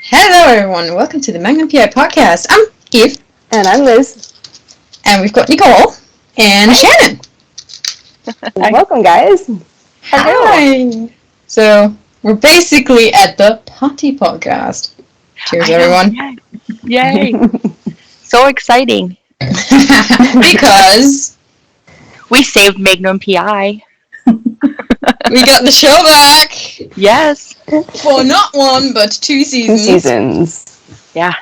Hello everyone, welcome to the Magnum PI podcast. I'm Yve. And I'm Liz. And we've got Nicole and Shannon. Welcome guys. Hi. So, we're basically at the party podcast. Cheers everyone. Yay. So exciting. Because we saved Magnum PI. we got the show back. Yes. For not one, but 2 seasons. 2 seasons. Yeah.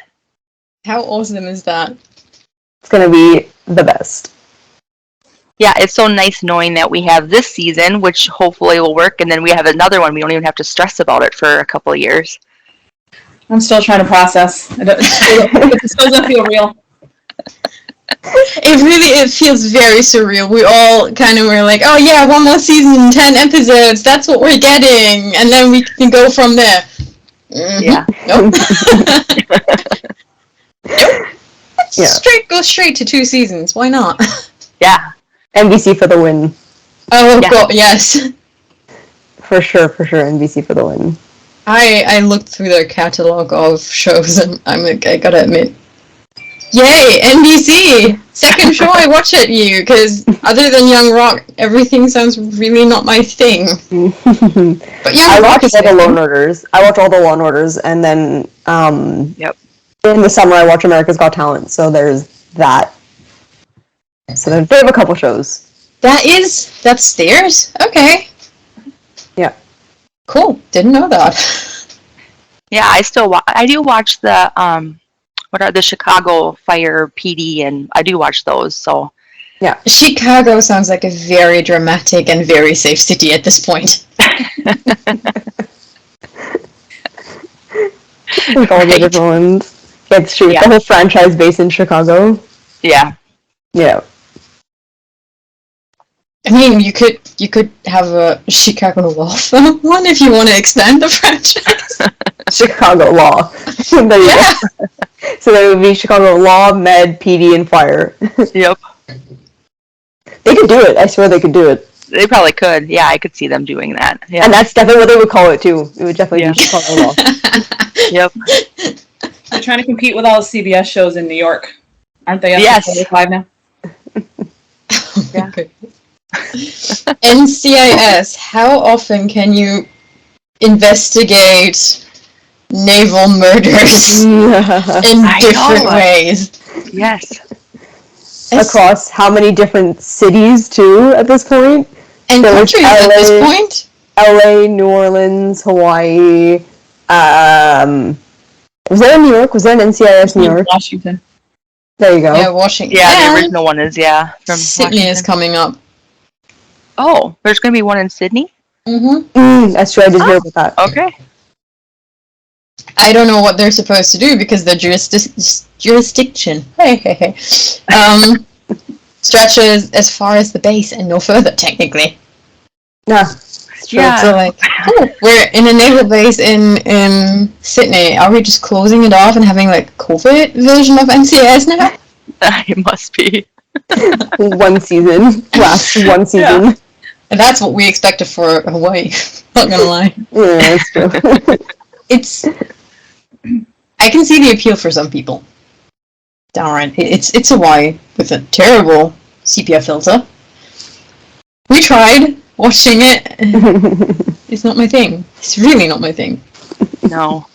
How awesome is that? It's going to be the best. Yeah, it's so nice knowing that we have this season, which hopefully will work, and then we have another one. We don't even have to stress about it for a couple of years. I'm still trying to process. It still doesn't feel real. It feels very surreal. We all kind of were like, oh yeah, 1 more season, 10 episodes, that's what we're getting, and then we can go from there. Mm-hmm. Yeah. Nope. Yeah. Go straight to 2 seasons. Why not? Yeah. NBC for the win. Oh Yeah. god, yes. For sure, NBC for the win. I looked through their catalog of shows and I gotta admit, yay, NBC! Second show I watch at you, because other than Young Rock, everything sounds really not my thing. But Young I Rock watch all the Law & Orders. And then in the summer I watch America's Got Talent, so there's that. So they have a couple shows. That's theirs? Okay. Yeah. Cool. Didn't know that. Yeah, I do watch the what are the Chicago Fire PD, and I do watch those. So yeah, Chicago sounds like a very dramatic and very safe city at this point. Like all the different ones. It's true. Yeah. The whole franchise based in Chicago. yeah. Yeah. I mean, you could have a Chicago law firm one if you want to expand the franchise. Chicago Law. There you go. So there would be Chicago Law, Med, PD, and Fire. Yep. They could do it. I swear they could do it. They probably could. Yeah, I could see them doing that. Yeah. And that's definitely what they would call it, too. It would definitely Yeah. be Chicago Law. Yep. They're trying to compete with all the CBS shows in New York. Aren't they? Yes. 45 now? Yeah. Okay. NCIS, how often can you investigate naval murders in different ways? Yes. Across how many different cities, too, at this point? And So it's countries at this point? LA, New Orleans, Hawaii. Was that in New York? Was that in NCIS New York? Washington. There you go. Yeah, Washington. Yeah, the original one is, from Sydney is Washington. coming up. Oh, there's going to be one in Sydney? Mm-hmm. That's true. I did hear about that. Okay. I don't know what they're supposed to do because the jurisdiction stretches as far as the base and no further, technically. Yeah. Yeah. So like, oh, we're in a naval base in Sydney. Are we just closing it off and having like COVID version of NCIS now? It must be. One season. Last one season. Yeah. And that's what we expected for Hawaii. Not gonna lie. Yeah, that's true. I can see the appeal for some people. Downright, it's Hawaii with a terrible sepia filter. We tried watching it. It's not my thing. It's really not my thing. No.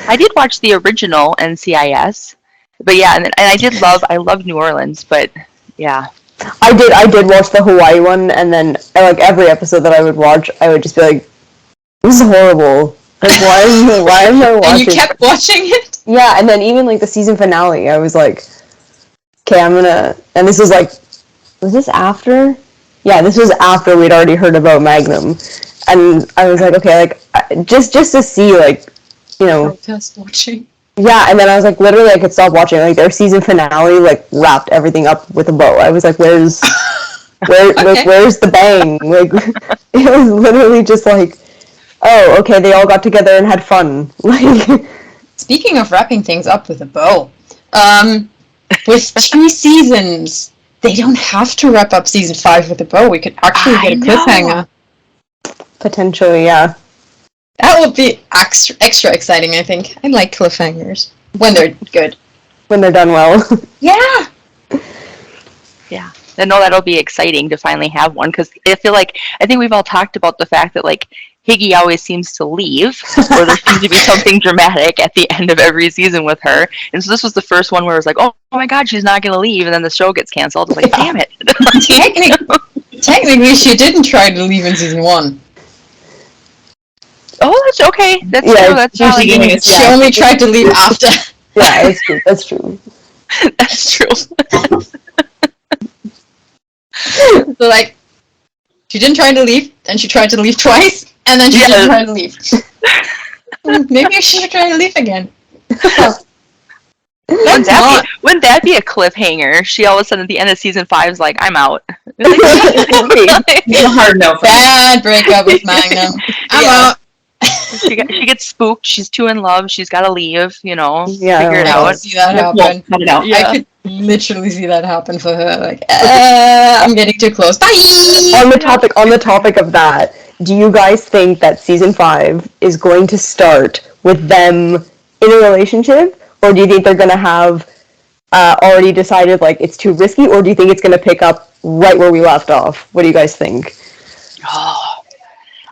I did watch the original NCIS, but yeah, and I love New Orleans, but yeah. I did watch the Hawaii one, and then like every episode that I would watch, I would just be like, "This is horrible. Like, why am I watching?" And you kept watching it? Yeah, and then even like the season finale, I was like, "Okay, I'm gonna." And this was like, was this after? Yeah, this was after we'd already heard about Magnum, and I was like, okay, like just to see, like, you know. Protest watching. Yeah, and then I was like, literally, I could stop watching. Like, their season finale, like, wrapped everything up with a bow. I was like, where's the bang? Like, it was literally just like, oh, okay, they all got together and had fun. Like, Speaking of wrapping things up with a bow, with 2 seasons, they don't have to wrap up season 5 with a bow. We could actually get a cliffhanger. potentially, yeah. That would be extra exciting, I think. I like cliffhangers when they're good. When they're done well. Yeah. Yeah. I know that'll be exciting to finally have one, because I think we've all talked about the fact that like Higgy always seems to leave, or there seems to be something dramatic at the end of every season with her. And so this was the first one where it was like, oh my God, she's not going to leave, and then the show gets canceled. I was like, damn it. Technically, she didn't try to leave in season 1. Oh, that's okay. That's Yeah, true. That's usually valid. giving us She only tried to leave after. Yeah, that's true. That's true. That's true. So, like, she didn't try to leave, then she tried to leave twice, and then she didn't try to leave. Maybe I should try to leave again. Wouldn't that be a cliffhanger? She all of a sudden at the end of season 5 is like, I'm out. It's a hard no for me. Bad breakup with Magnum. I'm out. She gets spooked. She's too in love. She's got to leave. Yeah, figure it I out. could see that happen. Cut it out. Yeah. I could literally see that happen for her. Like, I'm getting too close. Bye. On the topic of that, do you guys think that season 5 is going to start with them in a relationship, or do you think they're going to have already decided like it's too risky, or do you think it's going to pick up right where we left off? What do you guys think?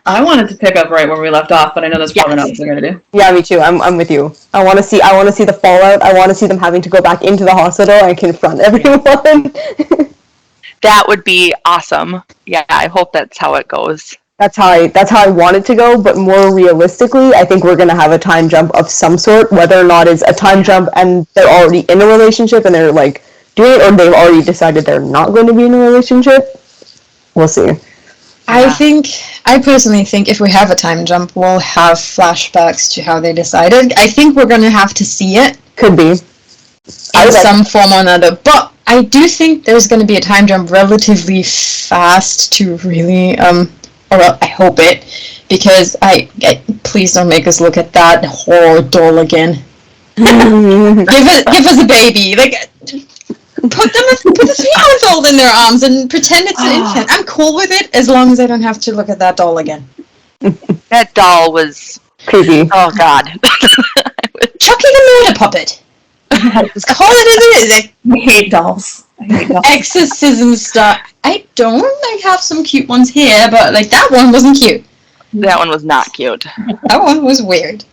I wanted to pick up right where we left off, but I know that's probably not what they're gonna do. Yeah, me too. I'm with you. I want to see the fallout. I want to see them having to go back into the hospital and confront everyone. That would be awesome. Yeah, I hope that's how it goes. That's how I want it to go, but more realistically, I think we're going to have a time jump of some sort, whether or not it's a time jump and they're already in a relationship and they're like doing it, or they've already decided they're not going to be in a relationship. We'll see. I personally think if we have a time jump, we'll have flashbacks to how they decided. I think we're going to have to see it. Could be. In some form or another. But I do think there's going to be a time jump relatively fast to really, or I hope it, because please don't make us look at that horror doll again. give us a baby. Like, put the 3-month-old in their arms and pretend it's an infant. I'm cool with it as long as I don't have to look at that doll again. That doll was creepy. Oh God. Chucky the murder puppet. Just call it as it is. I hate dolls. Exorcism stuff. I have some cute ones here, but like that one wasn't cute. That one was not cute. That one was weird.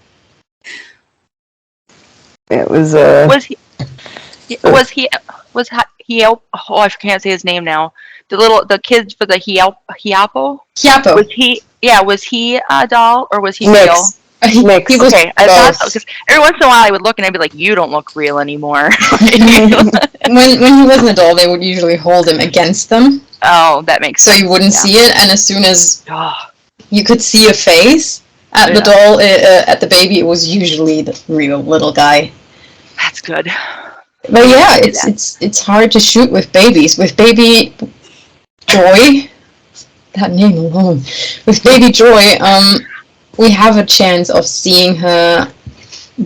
It was oh, I can't say his name now. The kid for the Hiapo? Hiapo. Was he a doll or was he Mix. real? Mix. Okay, I thought so, because every once in a while I would look and I'd be like, you don't look real anymore. when he wasn't a doll, they would usually hold him against them. Oh, that makes sense. So you wouldn't see it, and as soon as you could see a face at the doll, at the baby, it was usually the real little guy. That's good. But yeah, it's hard to shoot with babies. With baby Joy, that name alone. With baby Joy, we have a chance of seeing her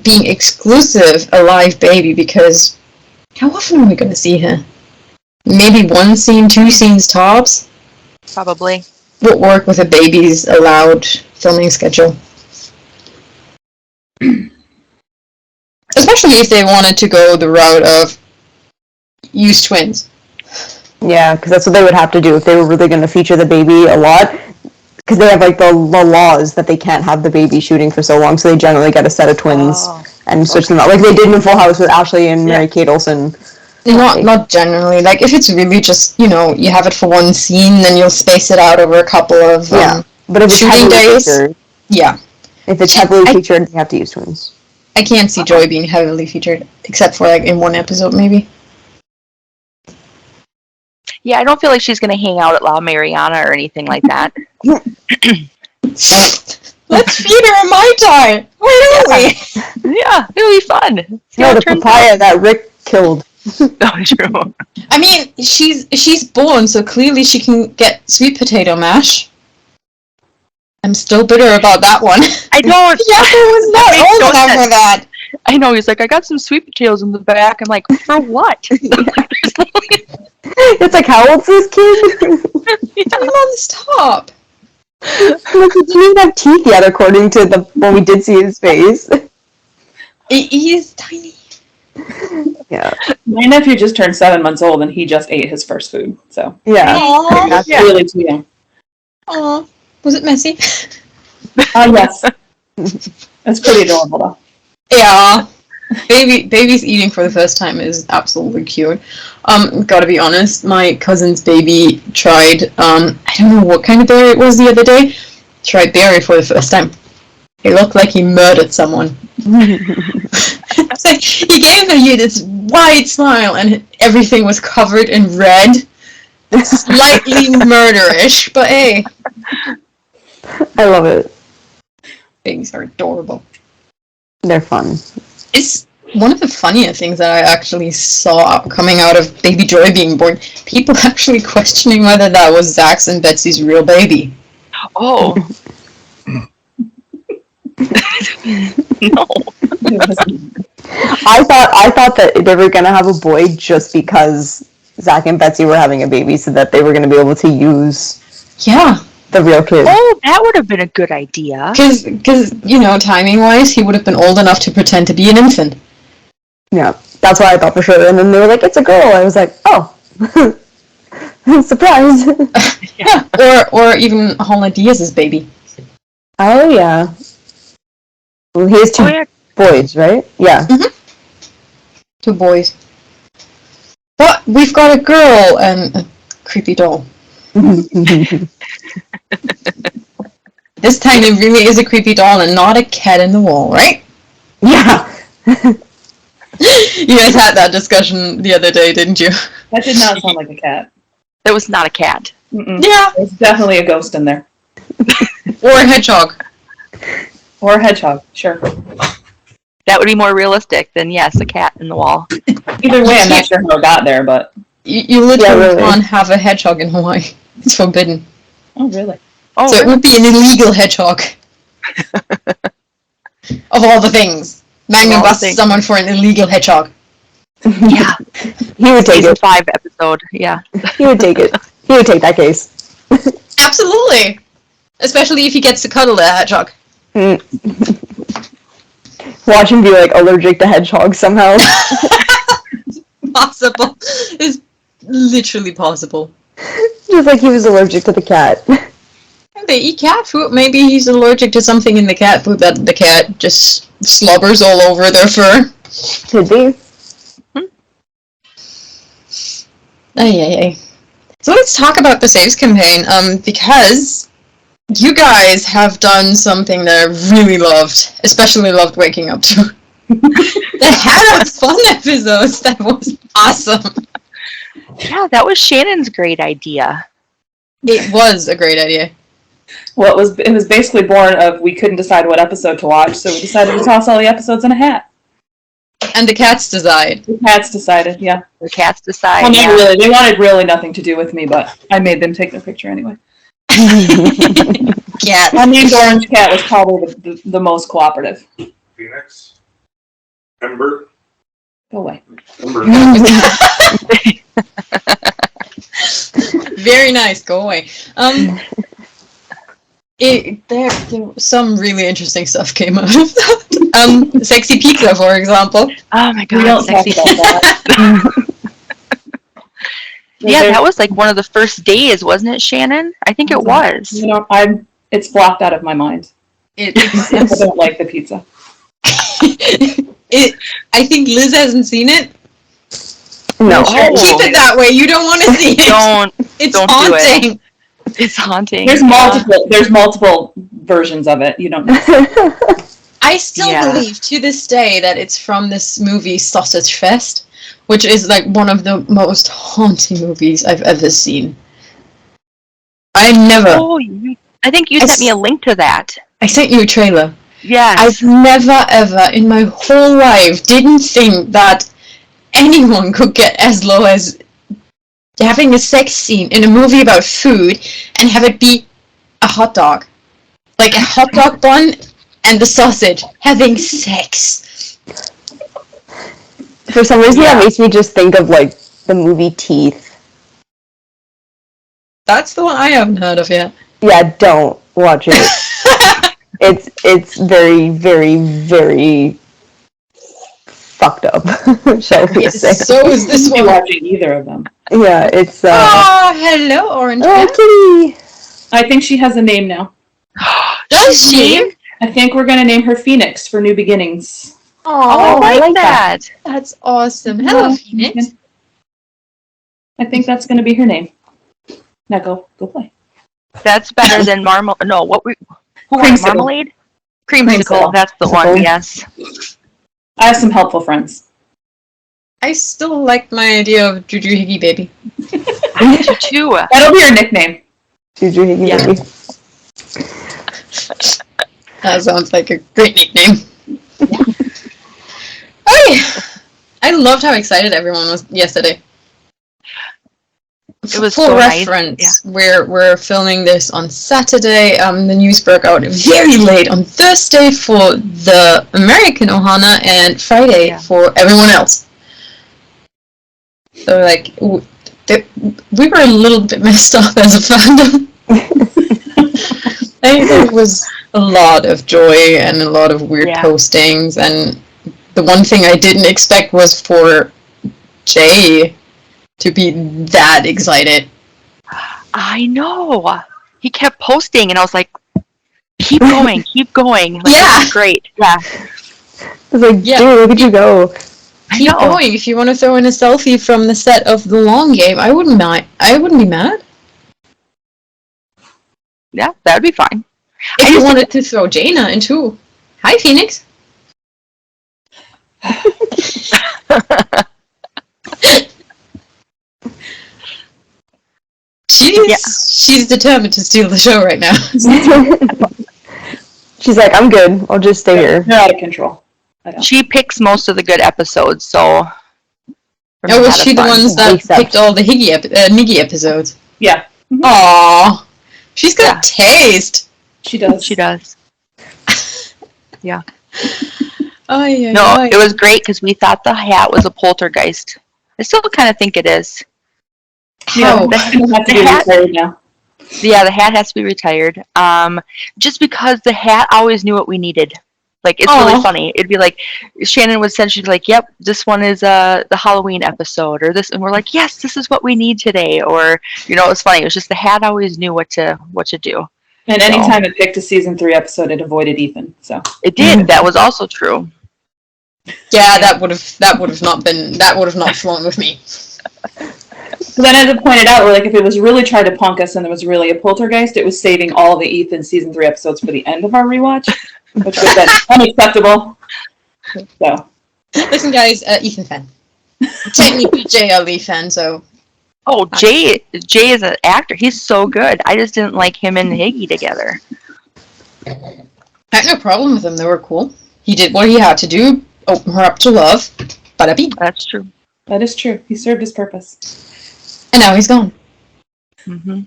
being exclusive a live baby, because how often are we going to see her? Maybe 1 scene, 2 scenes tops? Probably. Would work with a baby's allowed filming schedule. Especially if they wanted to go the route of use twins. Yeah, because that's what they would have to do if they were really going to feature the baby a lot. Because they have like the laws that they can't have the baby shooting for so long, so they generally get a set of twins and switch them out, like they did in Full House with Ashley and Mary-Kate Olsen. Not generally. Like if it's really just you have it for 1 scene, then you'll space it out over a couple of but if it's shooting days. Featured, if it's heavily featured, they have to use twins. I can't see Joy being heavily featured, except for like in 1 episode maybe. Yeah, I don't feel like she's going to hang out at La Mariana or anything like that. Let's feed her a Mai Tai. Where are we? Yeah, it'll be fun. No, the papaya that Rick killed. Oh, true. I mean, she's born, so clearly she can get sweet potato mash. I'm still bitter about that one. I don't. Yapo was not old enough for that. I know, he's like, I got some sweet potatoes in the back. I'm like, for what? It's like, how old's this kid? I'm on this top. Like, he didn't even have teeth yet, according to when we did see his face. He is tiny. Yeah. My nephew just turned 7 months old, and he just ate his first food. So Yeah. Aww. that's really too young. Aww. Was it messy? Yes. That's pretty adorable, though. Yeah. Babies eating for the first time is absolutely cute. Gotta be honest, my cousin's baby tried, I don't know what kind of berry it was the other day, tried berry for the first time. It looked like he murdered someone. So he gave you this wide smile and everything was covered in red. Slightly murderish, but hey. I love it. Babies are adorable. They're fun. It's one of the funnier things that I actually saw coming out of Baby Joy being born. People actually questioning whether that was Zach's and Betsy's real baby. Oh. No. I thought that they were gonna have a boy just because Zach and Betsy were having a baby, so that they were gonna be able to use Yeah. the real kid. Oh, that would have been a good idea. Because, timing-wise, he would have been old enough to pretend to be an infant. Yeah, that's what I thought for sure. And then they were like, "It's a girl." I was like, "Oh, surprise!" Yeah. Or even Holland Diaz's baby. Oh yeah. Well, he has two boys, right? Yeah. Mm-hmm. 2 boys. But we've got a girl and a creepy doll. This time it really is a creepy doll and not a cat in the wall, right? Yeah. You guys had that discussion the other day, didn't you? That did not sound like a cat. That was not a cat. Mm-mm. Yeah. There's definitely a ghost in there. Or a hedgehog. Or a hedgehog, sure. That would be more realistic than, yes, a cat in the wall. Either way, I'm not sure how it got there, but... You literally really. can't have a hedgehog in Hawaii. It's forbidden. Oh, really? Oh, So it would be an illegal hedgehog. Of all the things. Magnum busts someone for an illegal hedgehog. yeah. He would take Season it. 5 episode, yeah. He would take it. He would take that case. Absolutely. Especially if he gets to cuddle a hedgehog. Watch him be like allergic to hedgehogs somehow. Possible. It's literally possible. Just like he was allergic to the cat. They eat cat food. Maybe he's allergic to something in the cat food that the cat just slobbers all over their fur. Could be. Ay. So let's talk about the Saves campaign, because you guys have done something that I really loved, especially loved waking up to. They had a fun episodes that was awesome. Yeah, that was Shannon's great idea. It was a great idea. Well, it was basically born of we couldn't decide what episode to watch, so we decided to toss all the episodes in a hat. And the cats decide. The cats decided, yeah. The cats decide. Well, yeah. not really. They wanted really nothing to do with me, but I made them take the picture anyway. Cat. My named Orange Cat was probably the most cooperative. Phoenix. Ember. Go away. Ember. Very nice. Go away. There some really interesting stuff came out of that. Sexy pizza, for example. Oh my We god, don't talk sexy. about that. Yeah, that was like one of the first days, wasn't it, Shannon? I think it was. You know, it's blocked out of my mind. I don't like the pizza. I think Liz hasn't seen it. No. Oh. Keep it that way. You don't want to see it. It's don't do haunting. it. It's haunting. There's multiple versions of it. You don't know. I still Yeah. believe to this day that it's from this movie Sausage Fest, which is like one of the most haunting movies I've ever seen. I think you sent me a link to that. I sent you a trailer. Yes. I've never ever in my whole life didn't think that anyone could get as low as having a sex scene in a movie about food and have it be a hot dog. Like a hot dog bun and the sausage having sex. For some reason, that makes me just think of like the movie Teeth. That's the one I haven't heard of yet. Yeah, don't Watch it. It's very, very, very fucked up, shall we say. So is this I'm one. not watching either of them. Yeah, it's Oh, hello, Orange Man. kitty! I think she has a name now. Does she? I think we're going to name her Phoenix for New Beginnings. Oh, I like that. That's awesome. Hello, Phoenix. I think that's going to be her name. Now go play. That's better than marmalade. No, who was Creamsicle. marmalade? Creamsicle. Creamsicle. That's the one. Yes. I have some helpful friends. I still like my idea of Juju Higgy Baby. I do too. That'll be her nickname. Juju Higgy Yeah. Baby. That sounds like a great nickname. I loved how excited everyone was yesterday. It was For so nice. reference, we're filming this on Saturday. The news broke out very late on Thursday for the American Ohana and Friday for everyone else. So like, we were a little bit messed up as a fandom. I think there was a lot of joy and a lot of weird postings, and the one thing I didn't expect was for Jay to be that excited. I know. He kept posting, and I was like, keep going, keep going. Like, Yeah. this is great. Yeah. I was like, dude, look at you go. Keep going. If you want to throw in a selfie from the set of the long game, I wouldn't mind. I wouldn't be mad. Yeah, that would be fine. If you wanted to throw Jaina in too. Hi, Phoenix. She's determined to steal the show right now. She's like, I'm good. I'll just stay here. They're out of control. She picks most of the good episodes, so. Oh, was she the ones that picked all the Miggy episodes? Yeah. Mm-hmm. Aww. She's got taste. She does. She does. Yeah. It was great because we thought the hat was a poltergeist. I still kind of think it is. How? The hat has to be retired. Just because the hat always knew what we needed. Like, it's really funny. It'd be like, Shannon would send, she'd be like, yep, this one is the Halloween episode, or this, and we're like, yes, this is what we need today, or, it was funny. It was just the hat always knew what to do. And anytime it picked a season 3 episode, it avoided Ethan. So it did. That was also true. Yeah, that would have not flown with me. Then as I pointed out, if it was really trying to punk us and there was really a poltergeist, it was saving all the Ethan season 3 episodes for the end of our rewatch, which would have been unacceptable. So, listen, guys, Ethan fan. Technically JLE fan, so. Oh, Jay is an actor. He's so good. I just didn't like him and Higgy together. I had no problem with him. They were cool. He did what he had to do. Open her up to love. Bada beep. That's true. That is true. He served his purpose. And now he's gone. Mm-hmm.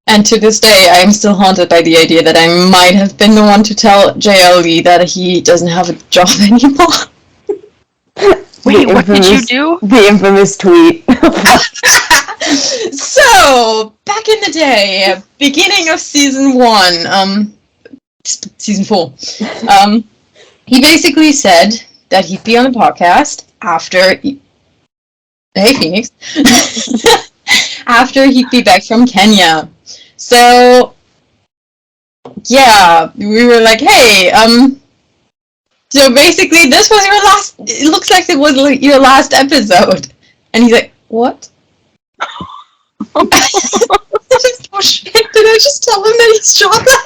And to this day, I am still haunted by the idea that I might have been the one to tell JLE that he doesn't have a job anymore. Wait, what did you do? The infamous tweet. So, back in the day, beginning of season 1, season 4, he basically said that he'd be on a podcast after... Hey, Phoenix. After he'd be back from Kenya. So, yeah, we were like, hey, so basically this was your last... It looks like it was your last episode. And he's like, what? Oh shit, did I just tell him that he's jobless?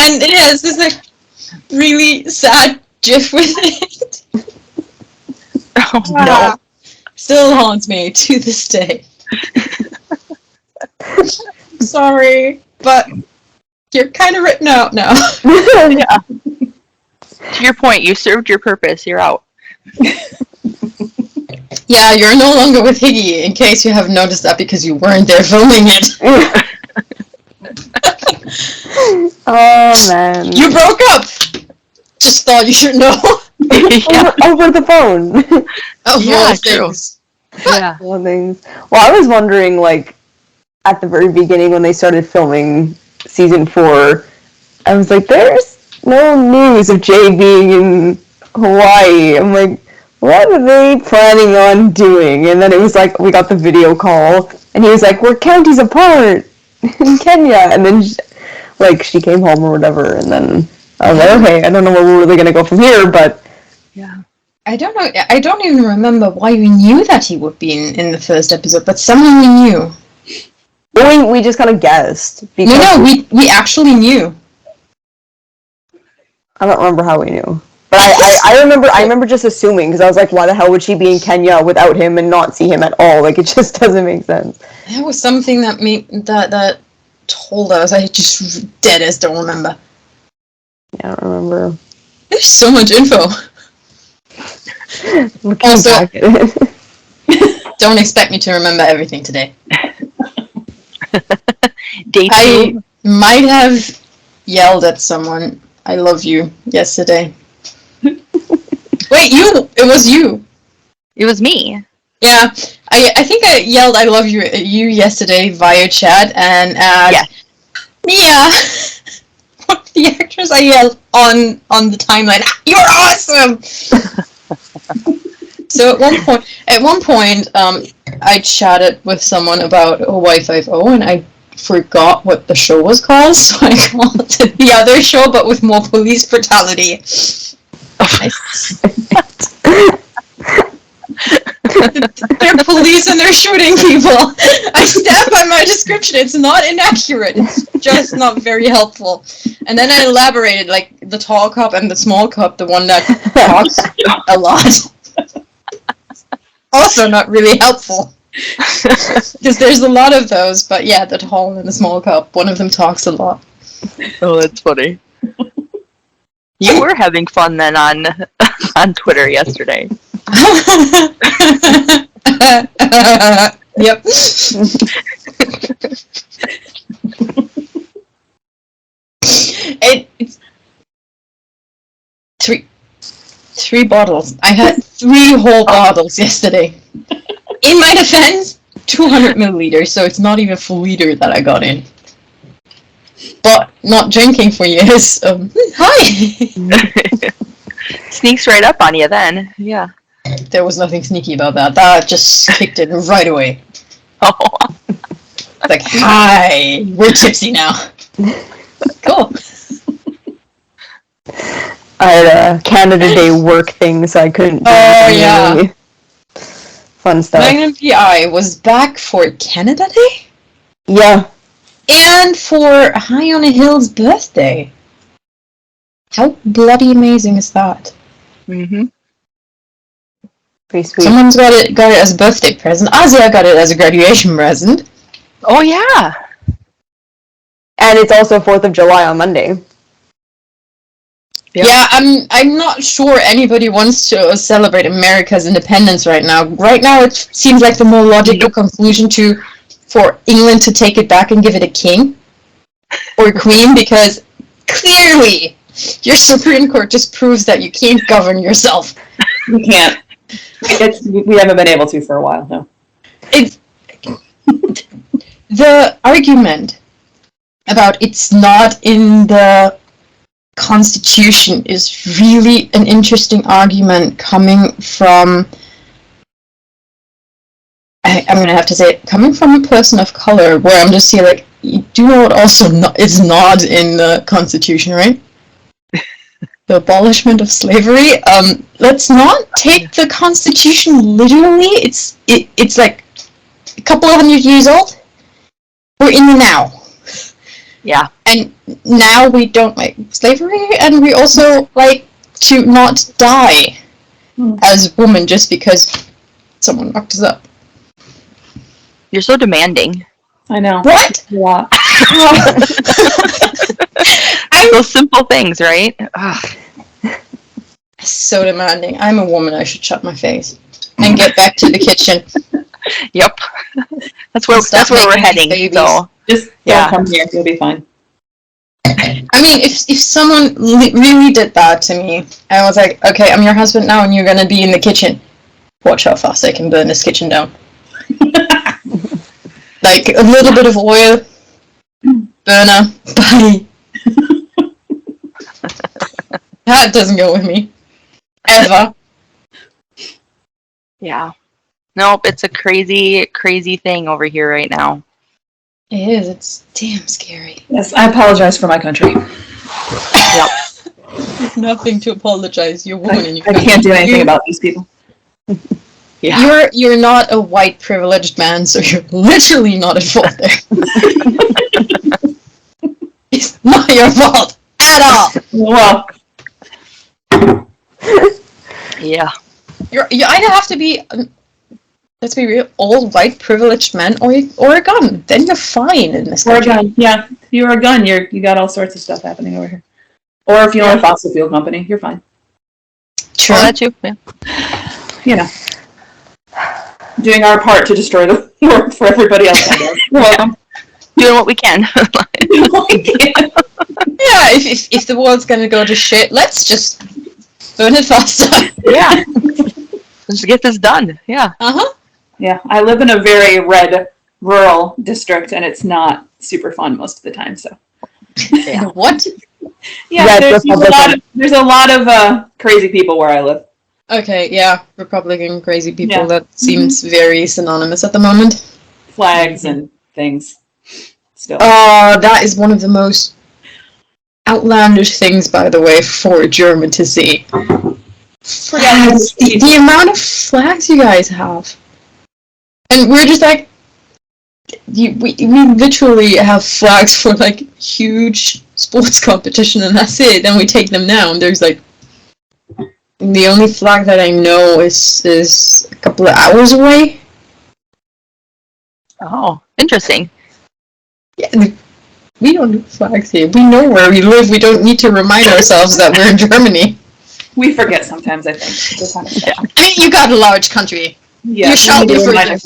And it has this like really sad gif with it. Oh no. Still haunts me to this day. Sorry, but you're kind of written out now. Yeah. To your point, you served your purpose. You're out. Yeah, you're no longer with Higgy, in case you haven't noticed that because you weren't there filming it. Oh, man. You broke up! Just thought you should know. Yeah. Over the phone. Oh, Yeah, all true. things. Yeah. Well, I was wondering, at the very beginning when they started filming season 4, I was like, there's no news of Jay being in Hawaii. I'm like, what are they planning on doing? And then it was like, we got the video call, and he was like, we're counties apart in Kenya. And then, she came home or whatever, and then I was like, okay, I don't know where we're really going to go from here, but... Yeah. I don't know. I don't even remember why we knew that he would be in the first episode, but somehow we knew. Well, we just kind of guessed. No, we actually knew. I don't remember how we knew. But I remember just assuming, because I was like, why the hell would she be in Kenya without him and not see him at all? Like, it just doesn't make sense. There was something that that told us. I just dead as don't remember. Yeah, I don't remember. There's so much info. Also, don't expect me to remember everything today. I might have yelled at someone, I love you, yesterday. Wait, it was you. It was me. Yeah, I think I yelled I love you at you yesterday via chat, and Mia, one of the actors, I yelled on the timeline, you're awesome! So at one point, I chatted with someone about Hawaii 5-0, and I forgot what the show was called, so I called it the other show, but with more police brutality. They're police and they're shooting people. I stand by my description. It's not inaccurate. It's just not very helpful. And then I elaborated, like the tall cop and the small cop, the one that talks a lot. Also not really helpful. Because there's a lot of those, but yeah, the tall and the small cop, one of them talks a lot. Oh, that's funny. You were having fun then on Twitter yesterday. Yep. It's three bottles. I had 3 whole bottles yesterday. In my defense, 200 milliliters, so it's not even a full liter that I got in. But not drinking for years. Hi! Sneaks right up on you then. Yeah. There was nothing sneaky about that. That just kicked in right away. Oh. Like, hi! We're tipsy now. Cool. I had a Canada Day work thing, so I couldn't do yeah. Fun stuff. Magnum PI was back for Canada Day? Yeah. And for High on a Hill's birthday. How bloody amazing is that? Mm-hmm. Pretty sweet. Someone's got it as a birthday present. Azia got it as a graduation present. Oh yeah. And it's also 4th of July on Monday. Yep. Yeah, I'm not sure anybody wants to celebrate America's independence right now. Right now, it seems like the more logical conclusion for England to take it back and give it a king or queen, because clearly your Supreme Court just proves that you can't govern yourself. We can't. We haven't been able to for a while, no. The argument about it's not in the Constitution is really an interesting argument coming from, I'm going to have to say it, coming from a person of color, where I'm just here like, you do know what also is not in the Constitution, right? The abolishment of slavery. Let's not take the Constitution literally. It's like a couple of 100 years old. We're in the now. Yeah. And now we don't like slavery, and we also like to not die as women just because someone knocked us up. You're so demanding. I know. What? Yeah. Those simple things, right? Ugh. So demanding. I'm a woman. I should shut my face and get back to the kitchen. Yep. That's where we're heading. Babies. So Just don't come here. You'll be fine. I mean, if someone really did that to me, I was like, okay, I'm your husband now, and you're gonna be in the kitchen. Watch how fast I can burn this kitchen down. Like a little bit of oil, burner, bye. That doesn't go with me. Ever. Yeah. Nope, it's a crazy, crazy thing over here right now. It is. It's damn scary. Yes, I apologize for my country. Yep. Nothing to apologize. You're a woman and you I can't do anything about these people. Yeah. You're not a white privileged man, so you're literally not at fault there. It's not your fault at all. Well, Yeah. You either have to be, let's be real, old white privileged men, or a gun. Then you're fine in this or a country. gun. Yeah, if you're a gun, you got all sorts of stuff happening over here. Or if you own a fossil fuel company, you're fine. True. Oh, that's you. Yeah. You know, doing our part to destroy the world for everybody else. You're welcome. Doing what we can. Yeah, if the world's gonna go to shit, let's just burn it faster. Yeah. Let's get this done. Yeah. Uh-huh. Yeah, I live in a very red rural district, and it's not super fun most of the time. So, Yeah. What? yeah, Yeah, there's a lot of crazy people where I live. Okay, yeah, Republican crazy people. Yeah. That seems very synonymous at the moment. Flags and things. Still, That is one of the most outlandish things, by the way, for a German to see. Flags. The amount of flags you guys have. And we're just like, we literally have flags for like huge sports competition and that's it. Then we take them down. There's like, the only flag that I know is a couple of hours away. Oh, interesting. Yeah, we don't do flags here. We know where we live. We don't need to remind ourselves that we're in Germany. we forget sometimes. I think. This kind of stuff. I mean, you got a large country. Yeah, You're shouting we for need to remind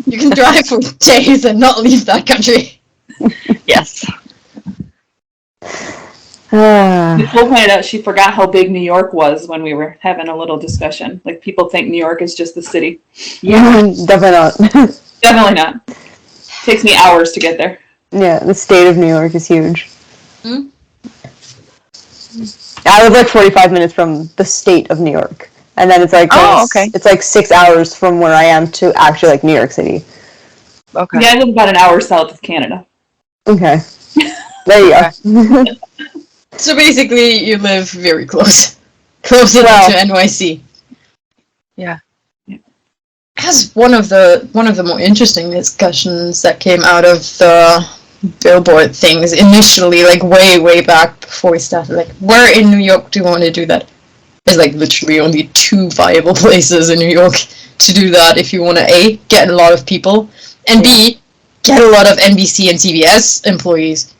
You can drive for days and not leave that country. Yes. Nicole pointed out she forgot how big New York was when we were having a little discussion. Like, people think New York is just the city. Yeah, definitely not. Definitely not. Takes me hours to get there. Yeah, the state of New York is huge. Hmm? I live like 45 minutes from the state of New York. And then it's like, it's like 6 hours from where I am to actually like New York City. Okay. Yeah, I live about an hour south of Canada. Okay. There you go. So basically, you live very close. Closer to NYC. Yeah. As one of the more interesting discussions that came out of the Billboard things initially, like way back before we started, like, where in New York do you want to do that? There's like literally only 2 viable places in New York to do that if you want to A, get a lot of people, and B, get a lot of NBC and CBS employees.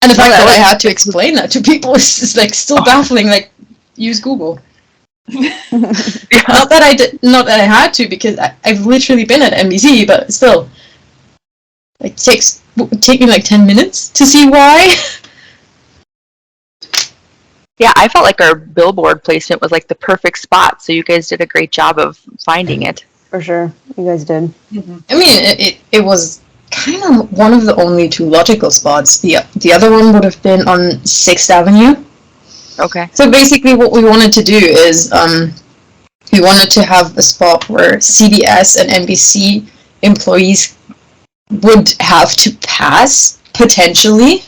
And the fact that I had to explain that to people is just, like, still baffling. Like, use Google. Not that I had to, because I've literally been at NBC, but still, like, take me like 10 minutes to see why. Yeah, I felt like our Billboard placement was like the perfect spot, so you guys did a great job of finding it. For sure. You guys did. I mean, it was kind of one of the only 2 logical spots. The other one would have been on 6th Avenue. Okay. So basically what we wanted to do is we wanted to have a spot where CBS and NBC employees would have to pass, potentially.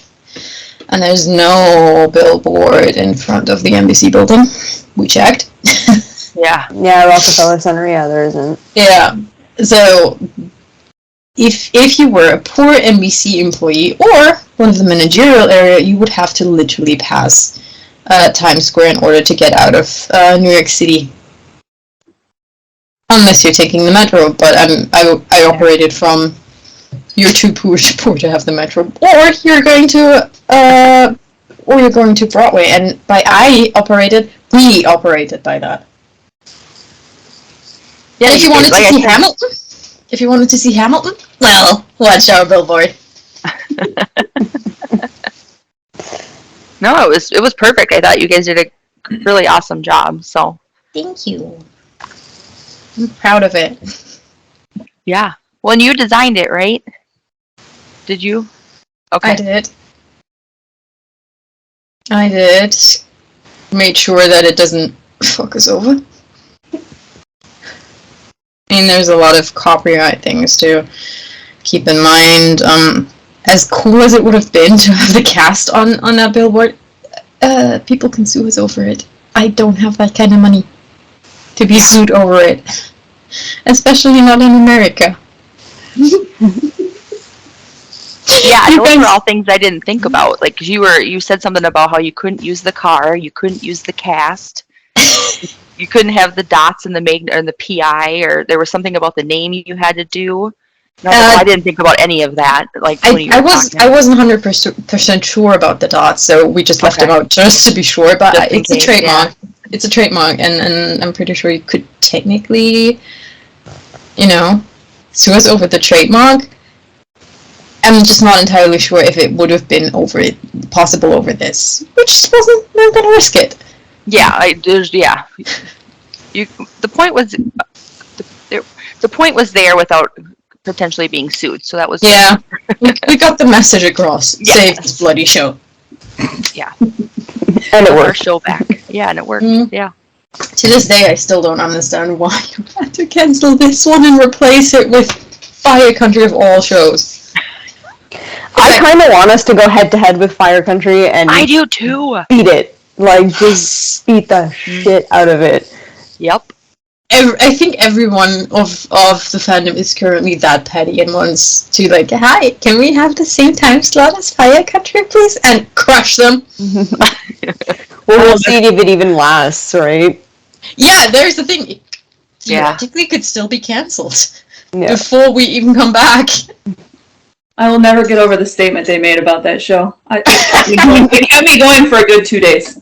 And there's no billboard in front of the NBC building. We checked. Yeah. Yeah, Rockefeller Center, yeah, there isn't. Yeah. So if you were a poor NBC employee or one of the managerial area, you would have to literally pass Times Square in order to get out of New York City. Unless you're taking the metro, but I operated from, you're too poor to have the metro, or you're going to Broadway, and by we operated by that. Yeah, if you wanted to see Hamilton, well, watch our billboard. No, it was perfect. I thought you guys did a really awesome job. So Thank you. I'm proud of it. Yeah. Well, and you designed it, right? Did you? Okay. I did. Made sure that it doesn't fuck us over. I mean, there's a lot of copyright things to keep in mind. As cool as it would have been to have the cast on that billboard, people can sue us over it. I don't have that kind of money to be sued over it. Especially not in America. Yeah, those were all things I didn't think about. Like you said something about how you couldn't use the car, you couldn't use the cast, you couldn't have the dots in the Magnum or the PI, or there was something about the name you had to do. No, I didn't think about any of that. Like I wasn't 100% sure about the dots, so we just left them out just to be sure. But it's a trademark. Yeah. It's a trademark, and I'm pretty sure you could technically, sue us over the trademark. I'm just not entirely sure if it would have been possible over this, which wasn't. I'm gonna risk it. Yeah, the point was the point was there without potentially being sued, so that was we got the message across. Yes. Save this bloody show. Yeah, and it worked. Our show back. Yeah, and it worked. Yeah. To this day, I still don't understand why you had to cancel this one and replace it with Fire Country of all shows. I kind of want us to go head to head with Fire Country and I do too. Beat it, just beat the shit out of it. Yep. I think everyone of the fandom is currently that petty and wants to hi, can we have the same time slot as Fire Country, please? And crush them. We'll see if it even lasts, right? Yeah, there's the thing. It theoretically could still be cancelled before we even come back. I will never get over the statement they made about that show. It kept me going for a good 2 days.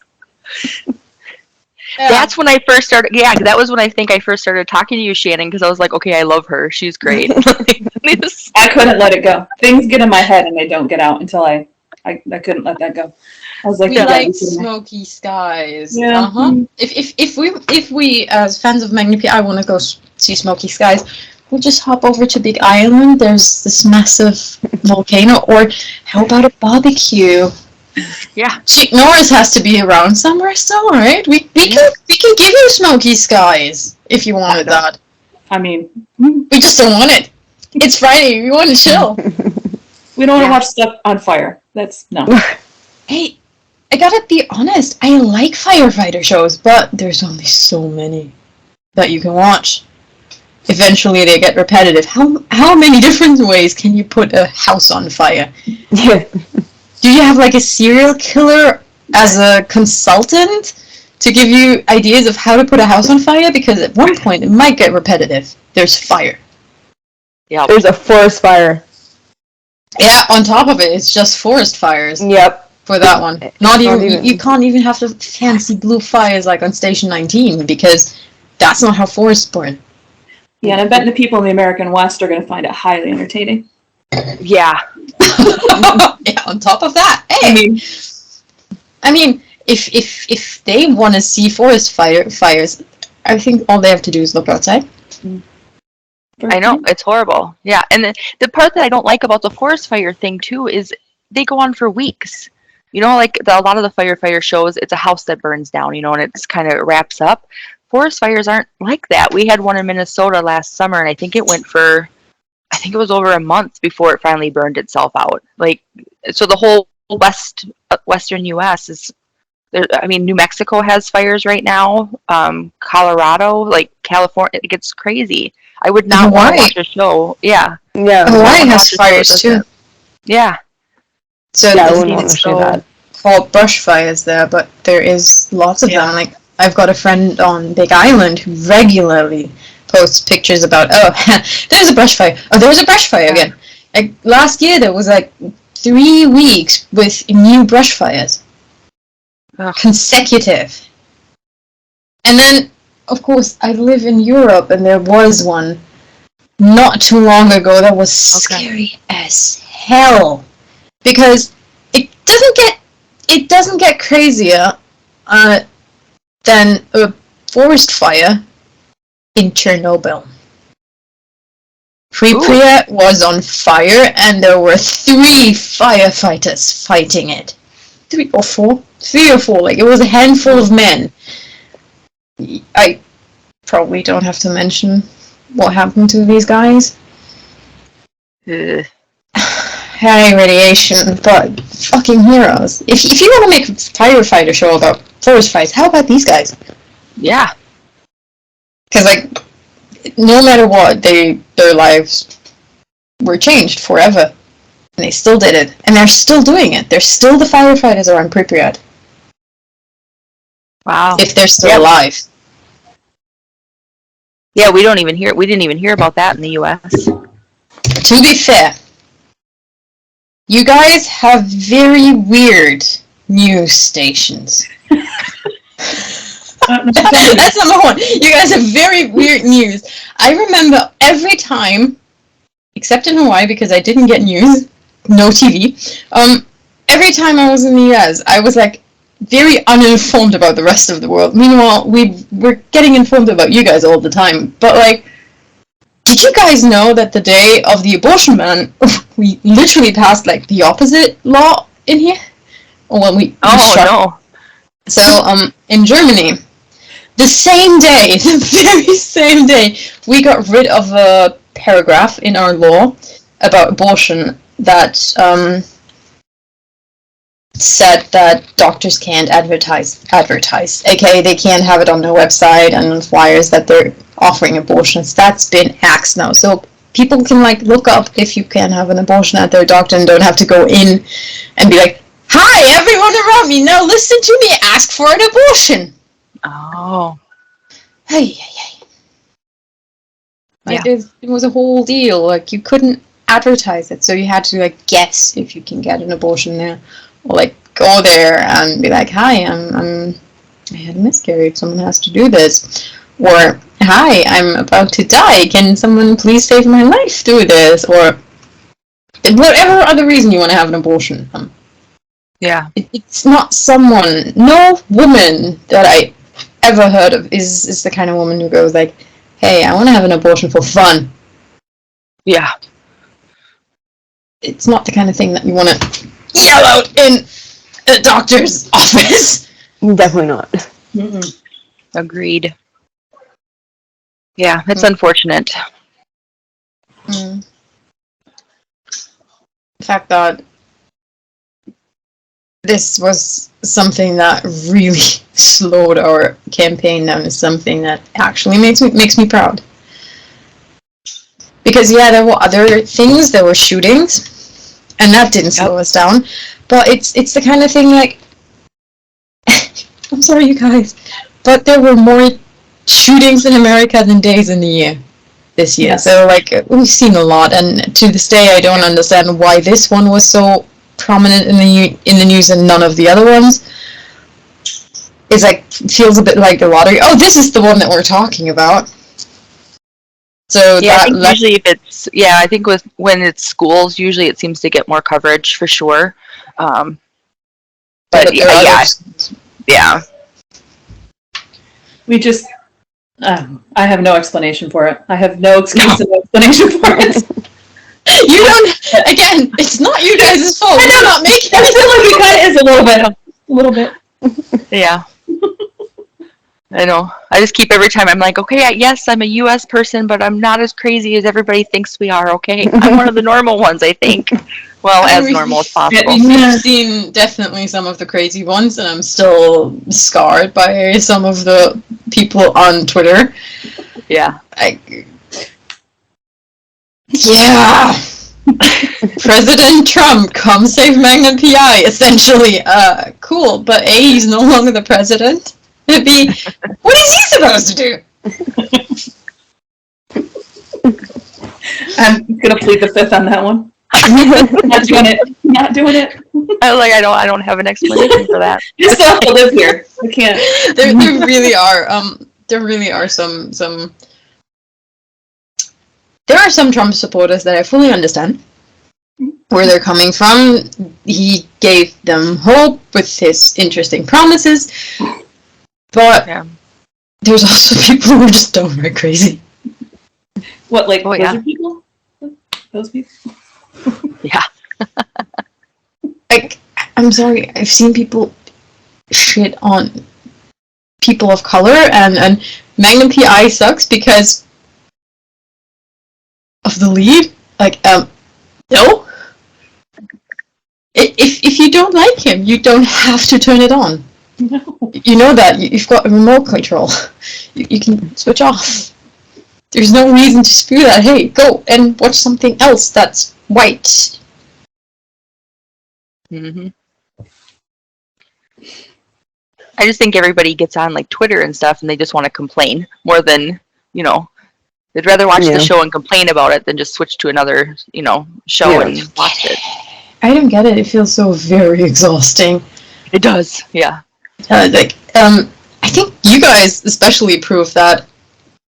Yeah. That's when I first started. Yeah, that was when I think I first started talking to you, Shannon, because I was like, okay, I love her. She's great. I couldn't let it go. Things get in my head and they don't get out until I couldn't let that go. I was like, we like Smoky Skies. Yeah. Uh-huh. If we as fans of Magnum PI want to go see Smoky Skies, we'll just hop over to Big Island. There's this massive volcano. Or how about a barbecue? Yeah. Chick Norris has to be around somewhere still, right? We can give you Smoky Skies if you wanted that. I mean, we just don't want it. It's Friday. We want to chill. We don't want to watch stuff on fire. No. Hey, I gotta be honest. I like firefighter shows, but there's only so many that you can watch. Eventually, they get repetitive. How many different ways can you put a house on fire? Yeah. Do you have a serial killer as a consultant to give you ideas of how to put a house on fire? Because at one point it might get repetitive. There's fire. Yeah. There's a forest fire. Yeah, on top of it, it's just forest fires. Yep. For that one. Not even you can't even have the fancy blue fires like on Station 19 because that's not how forests burn. Yeah, and I bet the people in the American West are going to find it highly entertaining. Yeah. Yeah, on top of that, hey. I mean, if they want to see forest fires, I think all they have to do is look outside. I know, it's horrible. Yeah, and the part that I don't like about the forest fire thing too is they go on for weeks. A lot of the firefighter shows, it's a house that burns down, and it's kind of wraps up. Forest fires aren't like that. We had one in Minnesota last summer, and I think it was over a month before it finally burned itself out. So the whole western U.S. is there. I mean, New Mexico has fires right now. Colorado, California, it gets crazy. I would not want to watch a show. Yeah. Yeah. Hawaii has fires too. Yeah. So I wouldn't want to see that. Called brush fires there, but there is lots of them. I've got a friend on Big Island who regularly posts pictures about, there's a brush fire. Oh, there's a brush fire again. Last year there was 3 weeks with new brush fires. Consecutive. And then, of course, I live in Europe and there was one not too long ago that was scary as hell. Because it doesn't get crazier than a forest fire in Chernobyl. Pripyat was on fire, and there were 3 firefighters fighting it. 3 or 4? 3 or 4. Like, it was a handful of men. I probably don't have to mention what happened to these guys. High radiation, but fucking heroes. If you want to make a firefighter show about forest fires, how about these guys? Yeah. Because, like, no matter what, their lives were changed forever. And they still did it. And they're still doing it. They're still the firefighters around Pripyat. Wow. If they're still alive. Yeah, we didn't even hear about that in the US. To be fair, you guys have very weird news stations. That's number 1. You guys have very weird news. I remember every time, except in Hawaii because I didn't get news, no TV, every time I was in the US, I was like very uninformed about the rest of the world. Meanwhile, we're getting informed about you guys all the time. But like, did you guys know that the day of the abortion ban, we literally passed like the opposite law in here? Or when we no. So in Germany, the same day, the very same day, we got rid of a paragraph in our law about abortion that said that doctors can't advertise, aka they can't have it on their website and on flyers that they're offering abortions. That's been axed now, so people can like look up if you can have an abortion at their doctor and don't have to go in and be like, "Hi, everyone around me, now listen to me ask for an abortion." Oh. Hey. Like, it was a whole deal. Like, you couldn't advertise it, so you had to like guess if you can get an abortion there, or like go there and be like, "Hi, I had a miscarriage. Someone has to do this," or "Hi, I'm about to die. Can someone please save my life through this?" Or whatever other reason you want to have an abortion. Yeah. It's not someone. No woman that I ever heard of is the kind of woman who goes like, "Hey, I want to have an abortion for fun." Yeah. It's not the kind of thing that you want to yell out in a doctor's office. Definitely not. Mm-mm. Agreed. Yeah, it's unfortunate. The fact that this was something that really slowed our campaign down is something that actually makes me proud. Because yeah, there were other things, there were shootings, and that didn't slow us down. But it's the kind of thing like, I'm sorry you guys, but there were more shootings in America than days in the year this year. Yes. So like, we've seen a lot, and to this day I don't understand why this one was so prominent in the news and none of the other ones. It's like, feels a bit like the lottery. Oh, this is the one that we're talking about. So yeah, I think usually if it's I think when it's schools, usually it seems to get more coverage for sure. But yeah. We just I have no explanation for it. I have no excuse and no explanation for it. You don't. Again, it's not you guys' fault. I know. Not making I feel like it kind of is a little bit. Yeah. I know. I just keep every time I'm like, okay, yes, I'm a U.S. person, but I'm not as crazy as everybody thinks we are. Okay, I'm one of the normal ones, I think. Well, as normal as possible. I've seen definitely some of the crazy ones, and I'm still scarred by some of the people on Twitter. Yeah. Yeah. President Trump, come save Magnum PI, essentially. Cool, but A, he's no longer the president. B, what is he supposed to do? I'm gonna plead the fifth on that one. Not doing it. I don't have an explanation for that. You still have to live here. I can't. There really are. There really are some. There are some Trump supporters that I fully understand where they're coming from. He gave them hope with his interesting promises, but there's also people who are just downright crazy. What, like lizard people? those people. Yeah. Like, I'm sorry, I've seen people shit on people of color, and Magnum PI sucks because of the lead. Like, no. If you don't like him, you don't have to turn it on. No. You know that. You've got remote control. You can switch off. There's no reason to spew that. Hey, go and watch something else that's white. Hmm. I just think everybody gets on like Twitter and stuff, and they just want to complain more than, you know, they'd rather watch the show and complain about it than just switch to another, you know, show and watch it. I don't get it. It feels so very exhausting. It does, yeah. I think you guys especially prove that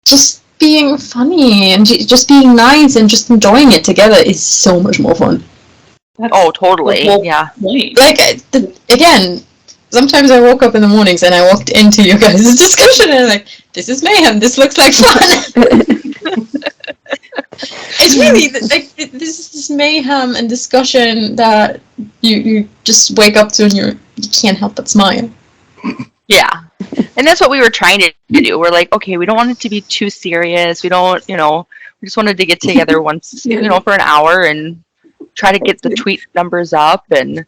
just being funny and just being nice and just enjoying it together is so much more fun. Oh, totally, yeah. Like, again, sometimes I woke up in the mornings and I walked into you guys' discussion and I'm like, this is mayhem, this looks like fun. It's really, like, this is this mayhem and discussion that you just wake up to and you can't help but smile. Yeah. And that's what we were trying to do. We're like, okay, we don't want it to be too serious. We don't, you know, we just wanted to get together once, you know, for an hour and try to get the tweet numbers up and,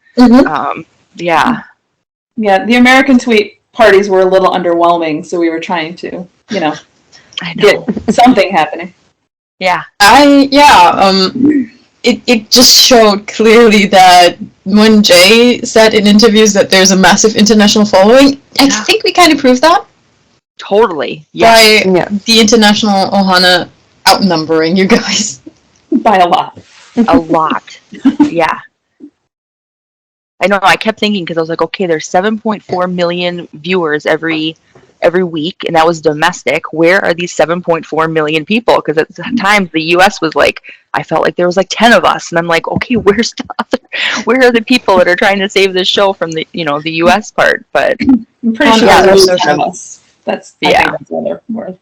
yeah. Yeah, the American tweet parties were a little underwhelming, so we were trying to, you know, get something happening. Yeah. It just showed clearly that when Jay said in interviews that there's a massive international following, I think we kind of proved that. Totally. By the international Ohana outnumbering you guys. By a lot. A lot. Yeah. I know, I kept thinking, because I was like, okay, there's 7.4 million viewers every week, and that was domestic. Where are these 7.4 million people? Because at times the U.S. was like, I felt like there was like 10 of us, and I'm like, okay, where are the people that are trying to save this show from the, you know, the U.S. part? But I'm pretty sure there's 10 of us. That's I think that's other word.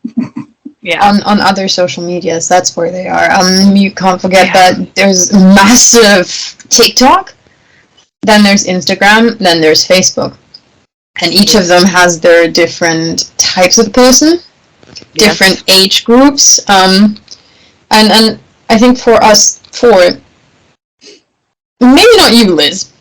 Yeah. On other social medias, that's where they are. You can't forget that there's massive TikTok, then there's Instagram, then there's Facebook. And each of them has their different types of person, different age groups, and I think for us four, maybe not you, Liz,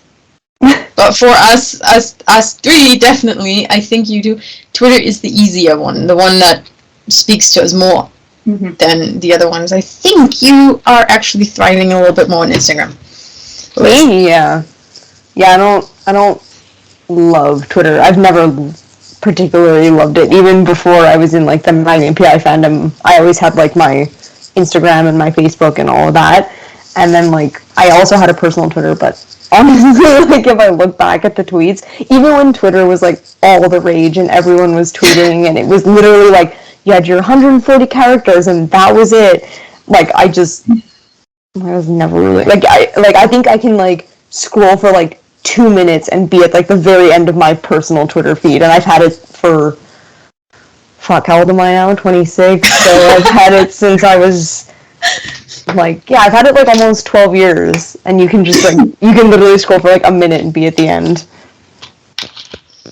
but for us three, definitely, I think you do. Twitter is the easier one, the one that speaks to us more than the other ones. I think you are actually thriving a little bit more on Instagram. Liz. Me, yeah, I don't love Twitter. I've never particularly loved it. Even before I was in like the Magnum PI fandom, I always had like my Instagram and my Facebook and all of that. And then like I also had a personal Twitter, but honestly, like if I look back at the tweets, even when Twitter was like all the rage and everyone was tweeting and it was literally like you had your 140 characters and that was it. Like I was never really I think I can like scroll for like 2 minutes and be at like the very end of my personal Twitter feed, and I've had it for how old am I now? 26. So I've had it since I was like I've had it like almost 12 years, and you can just like you can literally scroll for like a minute and be at the end.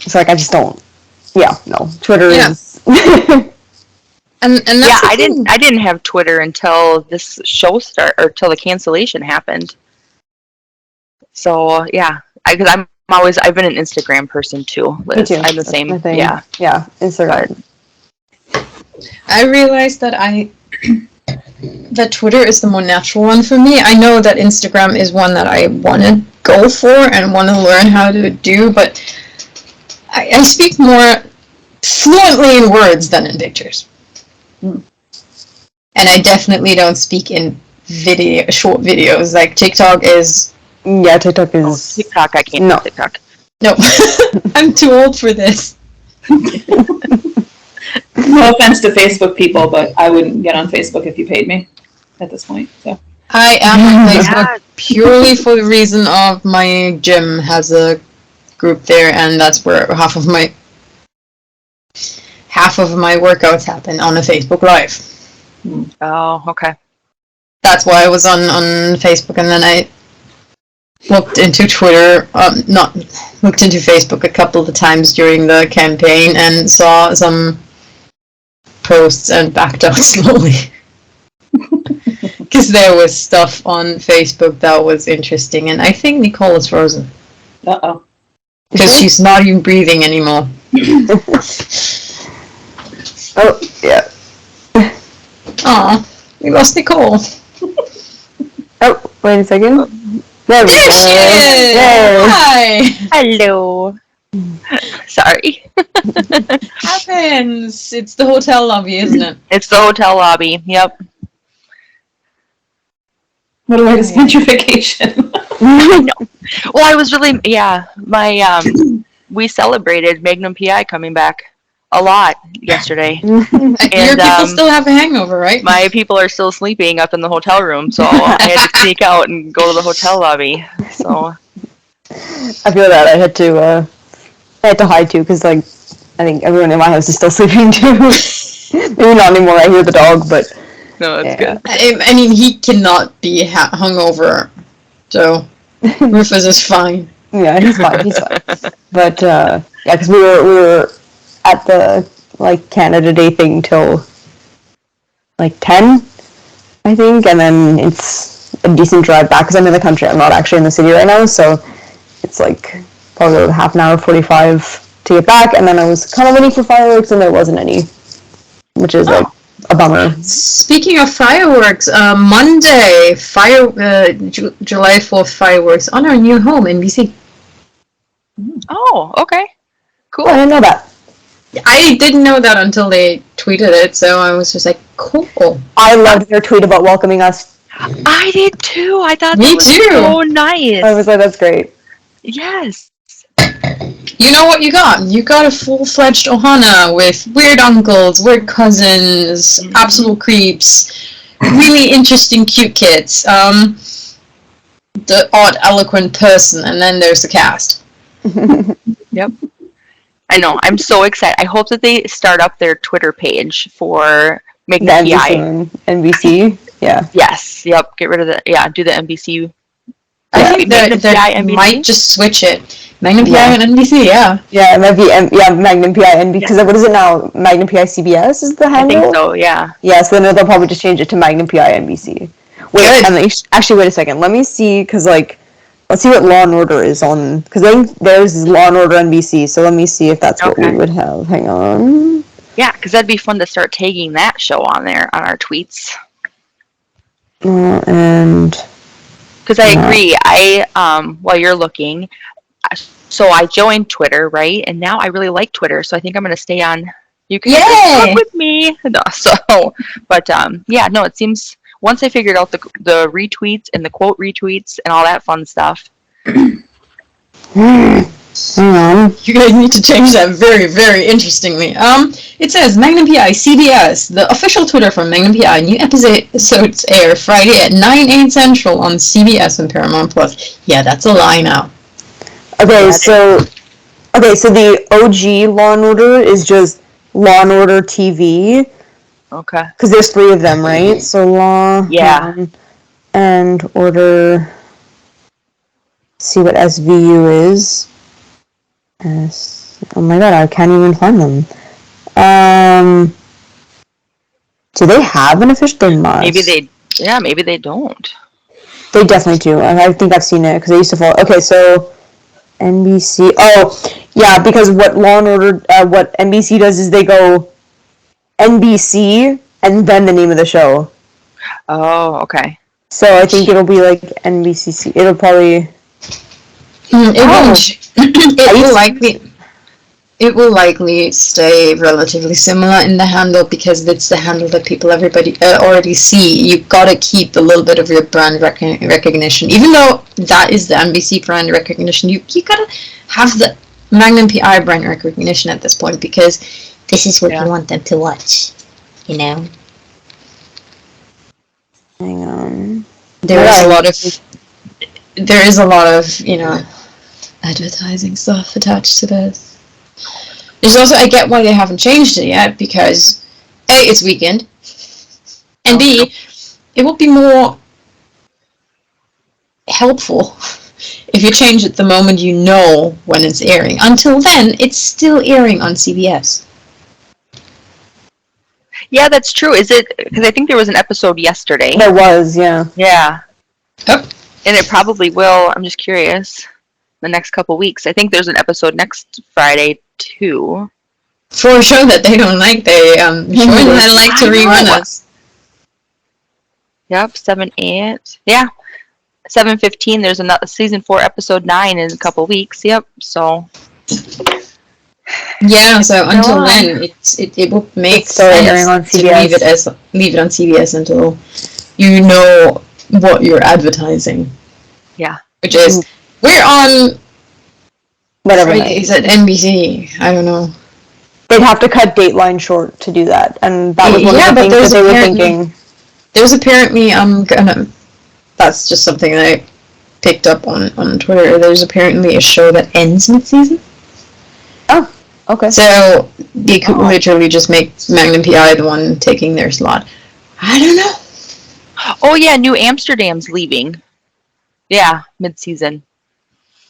So like I just don't. Yeah, no. Twitter is. And that's I didn't have Twitter until this show or till the cancellation happened. So because I've been an Instagram person too, Liz. Me too. I'm the same. Yeah, Instagram. I realized that that Twitter is the more natural one for me. I know that Instagram is one that I want to go for and want to learn how to do, but I speak more fluently in words than in pictures. And I definitely don't speak in short videos. Like TikTok is... Yeah, TikTok is... TikTok, I can't do TikTok. No, I'm too old for this. No offense to Facebook people, but I wouldn't get on Facebook if you paid me at this point. So I am on Facebook purely for the reason of my gym has a group there, and that's where half of my workouts happen on a Facebook Live. Oh, okay. that's why I was on Facebook, and then I looked into Twitter, not looked into Facebook a couple of times during the campaign and saw some posts and backed out slowly. Because there was stuff on Facebook that was interesting, and I think Nicole is frozen. Uh-oh. Because she's not even breathing anymore. Oh, yeah. Aw, we lost Nicole. Oh, wait a second. There we There go. she is! There. Hi! Hello. Sorry. Happens! It's the hotel lobby, isn't it? It's the hotel lobby. Yep. What a way to spend your vacation. Well, I was really my we celebrated Magnum PI coming back a lot yesterday. Your people still have a hangover, right? My people are still sleeping up in the hotel room, so I had to sneak out and go to the hotel lobby. So I feel that I had to hide too, because like I think everyone in my house is still sleeping too. Maybe not anymore. I hear the dog, but no, that's good. I mean, he cannot be hungover, so Rufus is fine. yeah, he's fine. He's fine. But yeah, because we were at the like Canada Day thing till like 10, I think, and then it's a decent drive back because I'm in the country. I'm not actually in the city right now, so it's like probably half an hour, 45 to get back, and then I was kind of waiting for fireworks, and there wasn't any, which is like a bummer. Speaking of fireworks, Monday, July 4th fireworks on our new home, NBC. Oh, okay. Cool. Oh, I didn't know that. I didn't know that until they tweeted it, so I was just like, cool. I loved their tweet about welcoming us. I did too. I thought Me that was too. so nice. I was like, that's great. Yes. You know what you got? You got a full-fledged Ohana with weird uncles, weird cousins, absolute creeps, really interesting cute kids, the odd eloquent person, and then there's the cast. Yep. I know. I'm so excited. I hope that they start up their Twitter page for The Magnum NBC PI. and NBC, yeah. Yes. Yep. Get rid of the do the NBC. I think Magnum they PI, NBC? might just switch it. Magnum PI Yeah. and NBC, yeah. Yeah, it might be Magnum PI NBC, because what is it now? Magnum PI CBS is the I handle? think so. Yeah. Yeah, so then they'll probably just change it to Magnum PI NBC. Wait, Good. actually, wait a second. Let me see, because, like, let's see what Law & Order is on, because I think theirs is Law & Order NBC, so let me see if that's what we Okay. would have. Hang on. Yeah, because that'd be fun to start tagging that show on there on our tweets. And Because I agree. While you're looking, so I joined Twitter, right? And now I really like Twitter, so I think I'm going to stay on. You can Yay! talk with me. No, but yeah, no, it seems once I figured out the retweets and the quote retweets and all that fun stuff. hang on. You guys need to change that very, very interestingly. It says Magnum PI CBS, the official Twitter for Magnum PI. New episodes air Friday at 9, 8 Central on CBS and Paramount Plus. Yeah, that's a lie now. Okay, so the OG Law & Order is just Law & Order TV, Okay. because there's 3 of them, right? So Law and Order. See what SVU is. Oh my god, I can't even find them. Do they have an official? They must. Maybe they don't. They definitely do. I think I've seen it because I used to follow. Okay, so NBC. Oh, yeah, because what Law and Order, what NBC does is they go NBC and then the name of the show. Oh, okay. So I think it'll be like NBCC. It'll probably. It will likely stay relatively similar in the handle because it's the handle that everybody already see. You've got to keep a little bit of your brand recognition, even though that is the NBC brand recognition. You got to have the Magnum PI brand recognition at this point because this is what you want them to watch. You know. Hang on. There is a lot of advertising stuff attached to this. There's also, I get why they haven't changed it yet, because A, it's weekend, and B, it would be more helpful if you change it the moment you know when it's airing. Until then, it's still airing on CBS. Yeah, that's true. Is it? Because I think there was an episode yesterday. There was, yeah. Yeah. Oh. And it probably will. I'm just curious. The next couple weeks. I think there's an episode next Friday too. For a show that they don't like, they like to rerun us. Yep, 7/8. Yeah, 7/15. There's another season 4, episode 9 in a couple weeks. Yep. So. Yeah. So until then, it would make sense on to leave it on CBS until you know what you're advertising. Yeah. Which is we're on Whatever. Fridays at NBC. I don't know. They'd have to cut Dateline short to do that, and that was one of the things that they were thinking. There's apparently that's just something that I picked up on Twitter. There's apparently a show that ends mid-season. Oh, okay. So they could literally just make Magnum PI the one taking their slot. I don't know. Oh yeah, New Amsterdam's leaving. Yeah, mid-season.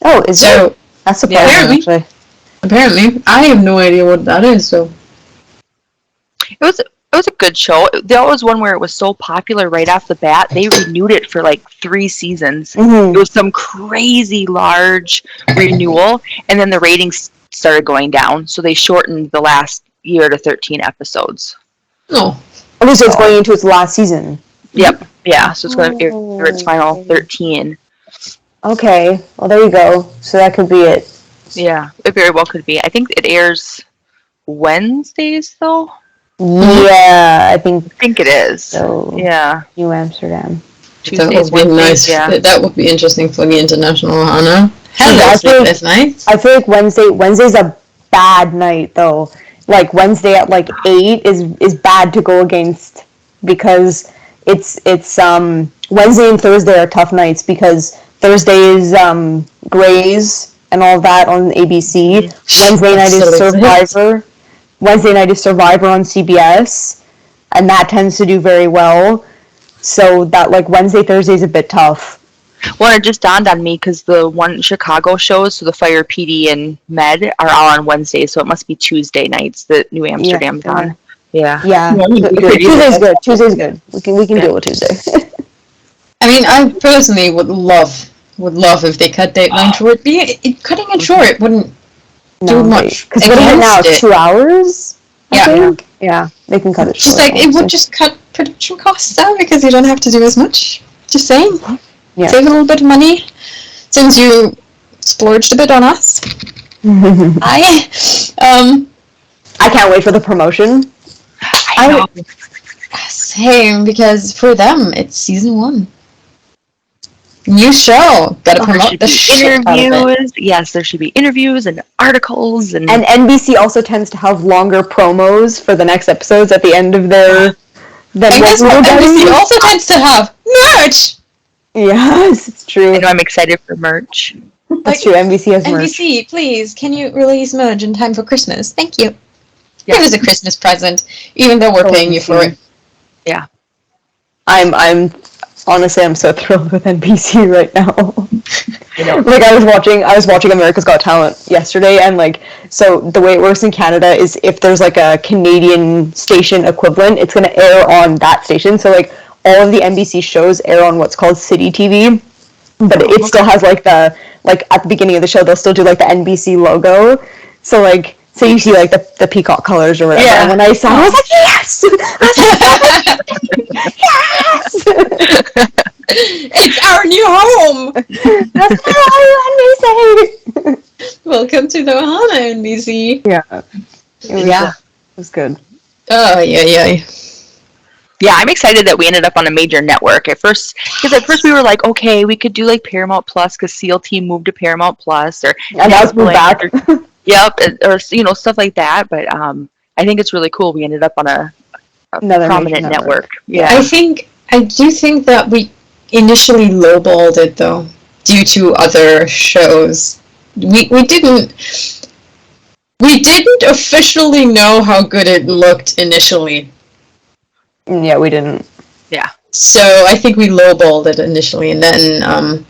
Oh, is so? That's surprising, actually. Apparently, I have no idea what that is. So it was a good show. That was one where it was so popular right off the bat. They renewed it for like 3 seasons. Mm-hmm. It was some crazy large renewal, and then the ratings started going down. So they shortened the last year to 13 episodes. Oh, okay, so it's going into its last season. Yep. Yeah. So it's going to air its final 13. Okay. Well, there you go. So that could be it. Yeah, it very well could be. I think it airs Wednesdays, though. Yeah, I think it is. so. Yeah. New Amsterdam. Tuesdays, that would be Wednesdays, nice. yeah. That would be interesting for the international Hana. I feel like Wednesday's a bad night though. Like Wednesday at like 8 is bad to go against because it's Wednesday and Thursday are tough nights because Thursday is Grey's and all that on ABC. Wednesday night is Survivor. Wednesday night is Survivor on CBS, and that tends to do very well. So that like Wednesday, Thursday is a bit tough. Well, it just dawned on me because the one Chicago shows, so the Fire, PD, and Med are all on Wednesdays, so it must be Tuesday nights that New Amsterdam's on. Yeah. Yeah. Tuesday's good. Tuesday's good. We can deal with Tuesday. I mean, I personally would love if they cut Dateline short. Cutting it short wouldn't do much. Because what is it now? 2 hours? I think? Yeah, they can cut it short. Just like it would just cut production costs down because you don't have to do as much. Just saying. Yeah. Save a little bit of money since you splurged a bit on us. I can't wait for the promotion. I know. Same, because for them it's season 1. New show. Gotta promote the shit out of it. Interviews. Yes, there should be interviews and articles and NBC also tends to have longer promos for the next episodes at the end of their. And guess what? NBC also tends to have merch. Yes, it's true. I know I'm excited for merch. That's true. NBC has merch. NBC, please, can you release merch in time for Christmas? Thank you. Yeah. Give us a Christmas present, even though we're paying you for it. Yeah. I'm honestly, I'm so thrilled with NBC right now. You know. Like I was watching America's Got Talent yesterday, and like, so the way it works in Canada is if there's like a Canadian station equivalent, it's going to air on that station. So like all of the NBC shows air on what's called City TV, but it still has like at the beginning of the show they'll still do like the NBC logo. So like. So you see like the peacock colors or whatever. Yeah. And when I saw it, I was like, yes! Yes! It's our new home! That's our NBC! Welcome to the Ohana NBC. Yeah. It was good. Oh, yeah. Yeah, I'm excited that we ended up on a major network at first. Because at first we were like, okay, we could do like Paramount Plus because CLT moved to Paramount Plus. Or now it's moved back. Yep, or stuff like that. But I think it's really cool. We ended up on another prominent network. Yeah, I do think that we initially lowballed it though, due to other shows. We didn't officially know how good it looked initially. Yeah, we didn't. Yeah. So I think we lowballed it initially, and then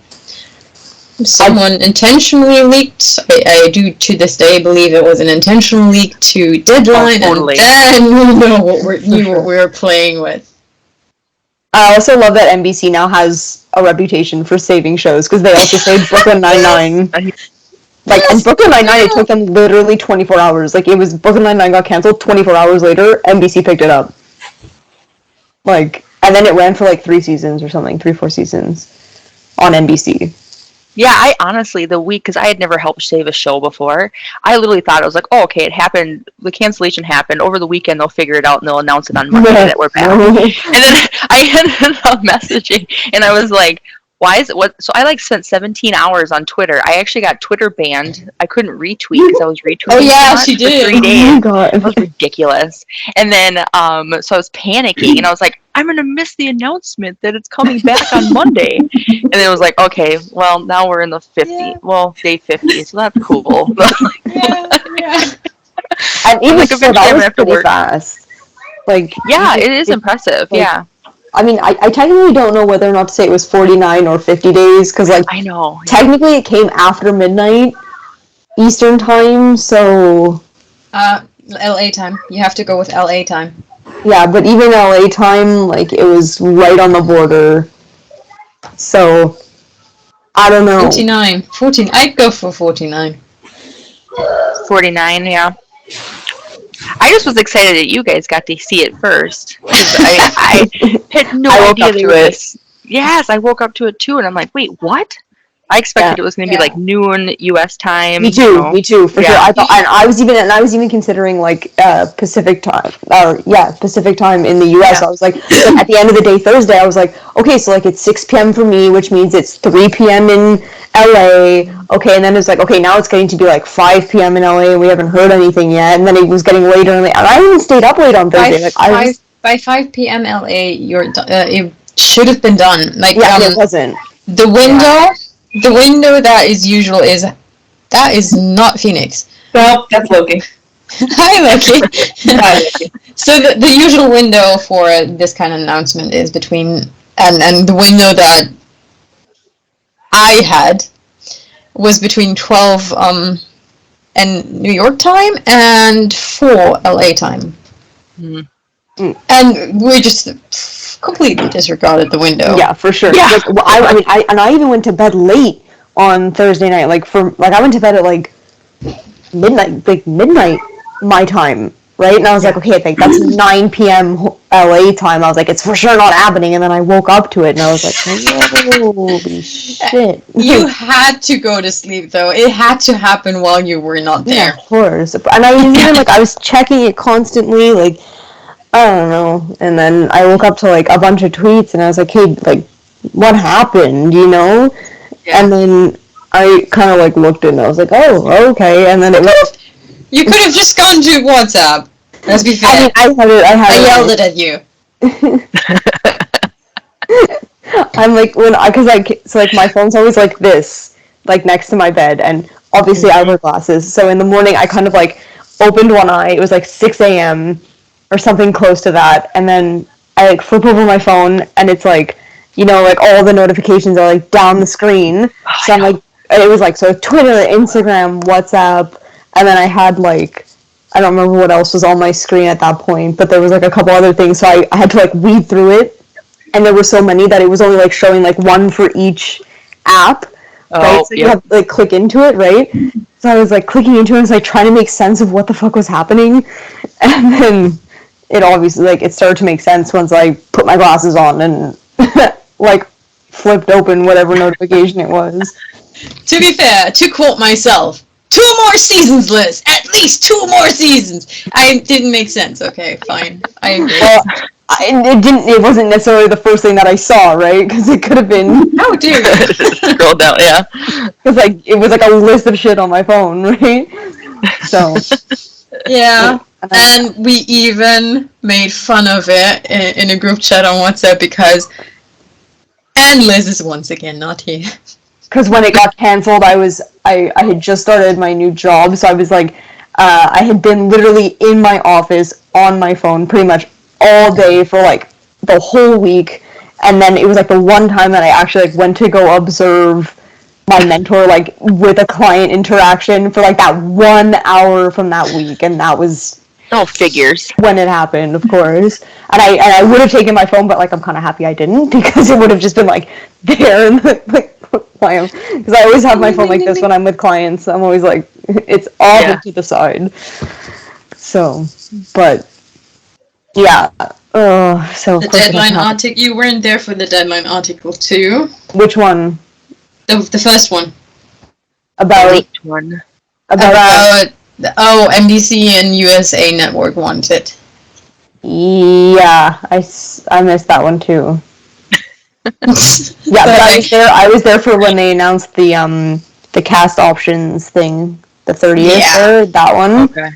someone intentionally leaked. I do to this day believe it was an intentional leak to Deadline, totally. and then we know what what we were playing with. I also love that NBC now has a reputation for saving shows, because they also saved Brooklyn Nine-Nine. Like, and Brooklyn Nine-Nine, it took them literally 24 hours. Like, it was, Brooklyn Nine-Nine got canceled, 24 hours later, NBC picked it up. Like, and then it ran for like 3 seasons or something, 3-4 seasons on NBC. Yeah, I honestly, the week, because I had never helped save a show before, I literally thought, I was like, oh, okay, it happened, the cancellation happened, over the weekend they'll figure it out and they'll announce it on Monday that we're back. And then I ended up messaging, and I was like, why is it, what, so I like spent 17 hours on Twitter. I actually got Twitter banned. I couldn't retweet because I was retweeting. Oh yeah, she for did. 3 days. Oh my God. It was ridiculous. And then, so I was panicking, and I was like, I'm going to miss the announcement that it's coming back on Monday. And then it was like, okay, well, now we're in the 50, day 50, so that's cool. Yeah. And even Like, so, eventually that I'm was gonna have to pretty work. fast. Like, Yeah, it is impressive, like, yeah. I mean, I technically don't know whether or not to say it was 49 or 50 days, because, like, I know. technically it came after midnight Eastern time, so... LA time. You have to go with LA time. Yeah, but even LA time, like, it was right on the border. So, I don't know. 49. I'd go for 49. 49, yeah. I just was excited that you guys got to see it first. 'Cause I had no idea there was. Yes, I woke up to it too, and I'm like, wait, what? I expected it was going to be like noon U.S. time. Me too, for sure. I thought, and I was even considering like Pacific time, Pacific time in the U.S. Yeah. I was like, at the end of the day, Thursday, I was like, okay, so like it's 6 p.m. for me, which means it's 3 p.m. in LA. Okay, and then it's like, okay, now it's getting to be like 5 p.m. in LA, and we haven't heard anything yet. And then it was getting later, and I even stayed up late on Thursday. By 5 p.m. LA, it should have been done. Like, it wasn't. The window. The window that is usual that is not Phoenix. No, that's Loki. Hi, Loki. So the usual window for this kind of announcement is between, and the window that I had was between 12 and New York time and 4 LA time. Mm. And we just completely disregarded the window. Yeah, for sure. Yeah. Like, well, I even went to bed late on Thursday night. I went to bed at like midnight my time, right? And I was like, okay, I think that's 9 p.m. LA time. I was like, it's for sure not happening. And then I woke up to it, and I was like, holy shit! You had to go to sleep though. It had to happen while you were not there. Yeah, of course. And I was even I was checking it constantly, like. I don't know. And then I woke up to like a bunch of tweets, and I was like, hey, like, what happened, you know? Yeah. And then I kind of like looked and I was like, oh, okay. And then you could have just gone to WhatsApp. Let's be fair. I yelled it at you. I'm like, so my phone's always like this, like next to my bed, and obviously I wear glasses. So in the morning I kind of like opened one eye. It was like 6 a.m. or something close to that, and then I like flip over my phone, and it's like, you know, like all the notifications are like down the screen. So I'm like, it was like, so Twitter, Instagram, WhatsApp, and then I had like, I don't remember what else was on my screen at that point, but there was like a couple other things, so I had to like weed through it, and there were so many that it was only like showing like one for each app, right? So you have to like click into it, right? So I was like clicking into it, I was like trying to make sense of what the fuck was happening, and then it obviously, like, it started to make sense once I put my glasses on and, like, flipped open whatever notification it was. To be fair, to quote myself, 2 more seasons, Liz! At least 2 more seasons! It didn't make sense. Okay, fine. I agree. Well, it wasn't necessarily the first thing that I saw, right? Because it could have been... Oh, dear. Scroll down, yeah. Because, like, it was like a list of shit on my phone, right? So... Yeah. And we even made fun of it in a group chat on WhatsApp because... And Liz is once again not here. Because when it got cancelled, I had just started my new job, so I was like, I had been literally in my office on my phone pretty much all day for like the whole week, And then it was like the one time that I actually like went to go observe my mentor like with a client interaction for like that 1 hour from that week, and that was figures when it happened, of course. And I would have taken my phone, but like I'm kind of happy I didn't, because it would have just been like there in the like because I always have my phone like this when I'm with clients. I'm always like it's off to the side. So, but yeah. So The deadline article. You weren't there for the deadline article too. Which one? The first one. About one. About NBC and USA Network wanted. Yeah, I missed that one too. Yeah, but I was there for when they announced the cast options thing, the 30th there, that one. Okay.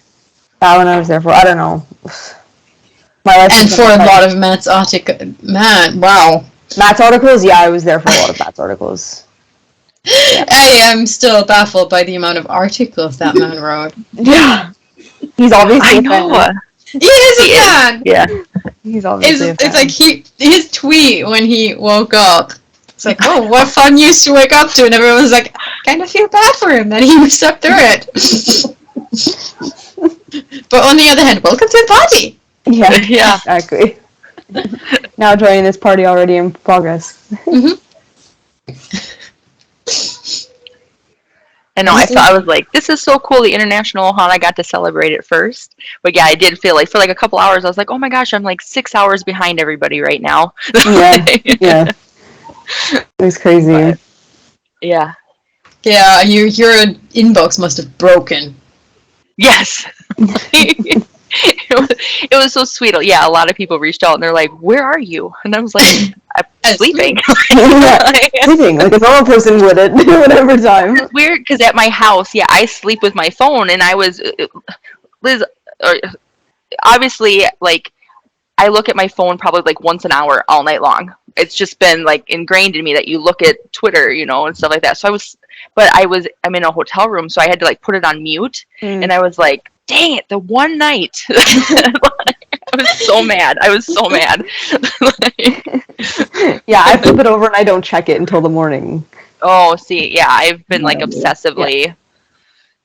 That one I was there for. I don't know. And for a lot of Matt's article, wow. Matt's articles, yeah, I was there for a lot of Matt's articles. Yeah. I am still baffled by the amount of articles that man wrote. Yeah. He's obviously I know. He is a fan! Yeah. He's obviously a fan. It's like his tweet when he woke up. It's like, oh, what fun news to wake up to, and everyone's like, I kind of feel bad for him that he stuck through it. But on the other hand, welcome to the party! Yeah, exactly. Now joining this party already in progress. Mm-hmm. I know, I was like, this is so cool, the International Ohana got to celebrate it first. But yeah, I did feel like, for like a couple hours, I was like, oh my gosh, I'm like 6 hours behind everybody right now. Yeah. It was crazy. But, yeah. Yeah, your inbox must have broken. Yes. It was so sweet. Yeah, a lot of people reached out and they're like, where are you? And I was like, I'm sleeping. Sleeping, like a normal person would at whatever time. It's weird because at my house, I sleep with my phone, and I was, Liz, obviously, like, I look at my phone probably like once an hour all night long. It's just been like ingrained in me that you look at Twitter, and stuff like that. So I'm in a hotel room, so I had to like put it on mute, and I was like, dang it, the one night. I was so mad. Yeah, I flip it over and I don't check it until the morning. Oh, see, yeah, I've been like obsessively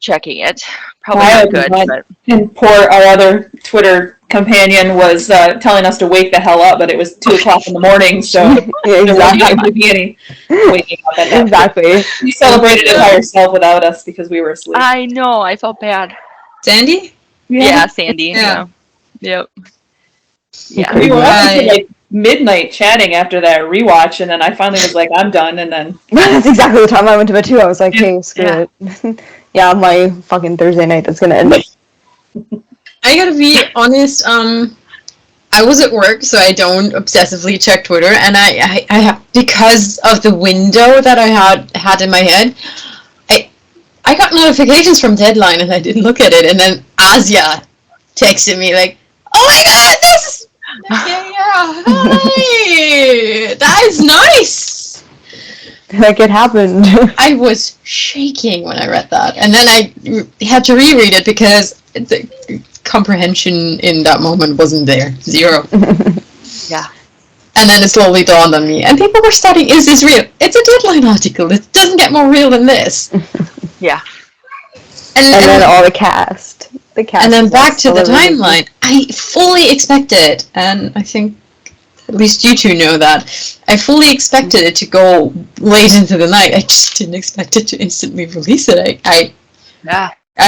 checking it. Probably not good, but... And poor our other Twitter companion was telling us to wake the hell up, but it was 2:00 in the morning, so there wouldn't be any waking up at that. Exactly. She celebrated it by herself without us because we were asleep. I know, I felt bad. Sandy? Yeah, Sandy. Yeah. Yep. Yeah. We were up until like midnight chatting after that rewatch, and then I finally was like, I'm done, and then... That's exactly the time I went to bed too. I was like, hey, screw it. Yeah, my fucking Thursday night that's gonna end up. I gotta be honest, I was at work, so I don't obsessively check Twitter, and I because of the window that I had in my head, I got notifications from Deadline, and I didn't look at it, and then Asia texted me like, oh my god, this! Hi! That is nice! Like, it happened. I was shaking when I read that, and then I had to reread it because the comprehension in that moment wasn't there. Zero. Yeah. And then it slowly dawned on me, and people were starting, is this real? It's a Deadline article. It doesn't get more real than this. Yeah. And then all the cast. And then back to the timeline. I fully expected, and I think at least you two know that, I fully expected it to go late into the night. I just didn't expect it to instantly release it. I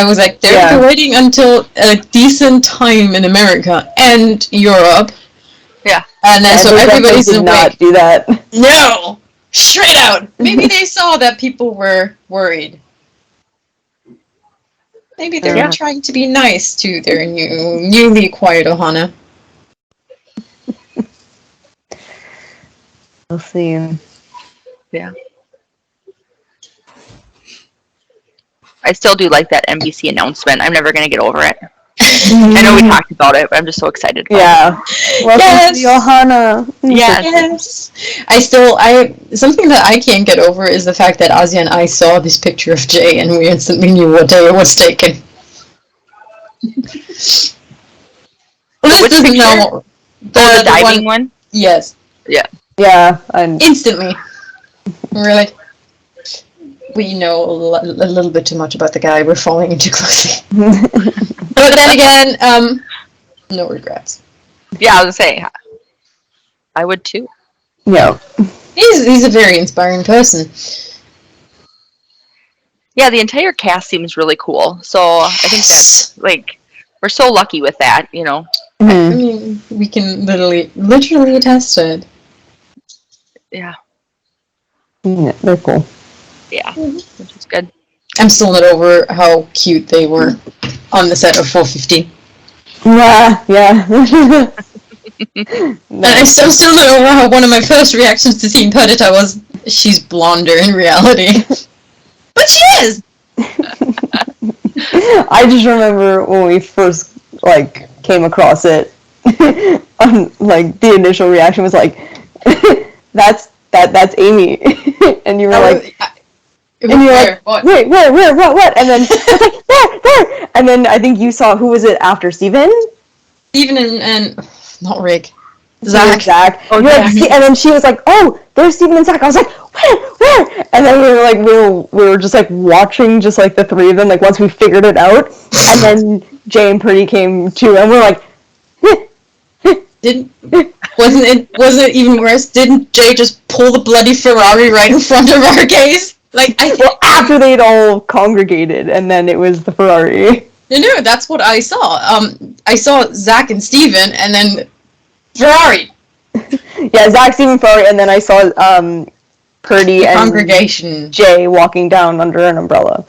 was like, they're waiting until a decent time in America and Europe. Yeah. And then so everybody's awake. Not do that. No! Straight out! Maybe they saw that people were worried. Maybe they were trying to be nice to their newly acquired Ohana. We'll see. Yeah. I still do like that NBC announcement. I'm never going to get over it. I know we talked about it, but I'm just so excited about it. Welcome to the Ohana. Yes. Something that I can't get over is the fact that Asia and I saw this picture of Jay and we instantly knew what day it was taken. Which doesn't know. The diving one? Yes. Yeah. Yeah, and Instantly. Really. We know a little bit too much about the guy. We're falling in too closely. But then again, no regrets. Yeah, I was gonna say, I would too. yeah. He's a very inspiring person. Yeah, the entire cast seems really cool. So I think that's like we're so lucky with that, you know. I Mhm. mean, we can literally attest to it. Yeah, Yeah, they're cool. yeah, which is good. I'm still not over how cute they were on the set of 450. Yeah. And I'm still not over how one of my first reactions to Team Perdita was, she's blonder in reality. But she is! I just remember when we first came across it, the initial reaction was like, that's Amy, and you were like, what? wait, where, what? And then it's like there, and then I think you saw, who was it after, Steven? Steven and not Rick. Zach. Oh, You're like, Zach. and then she was like, "Oh, there's Steven and Zach." I was like, "Where?" And then we were just like watching, just like the three of them. Like once we figured it out, and then Jay and Purdy came too, and we're like, wasn't it even worse? Didn't Jay just pull the bloody Ferrari right in front of our gaze? Like well, after they'd all congregated, and then it was the Ferrari. No, that's what I saw. I saw Zach and Steven, and then Ferrari. Yeah, Zach, Steven, Ferrari, and then I saw Purdy The and congregation. Jay walking down under an umbrella.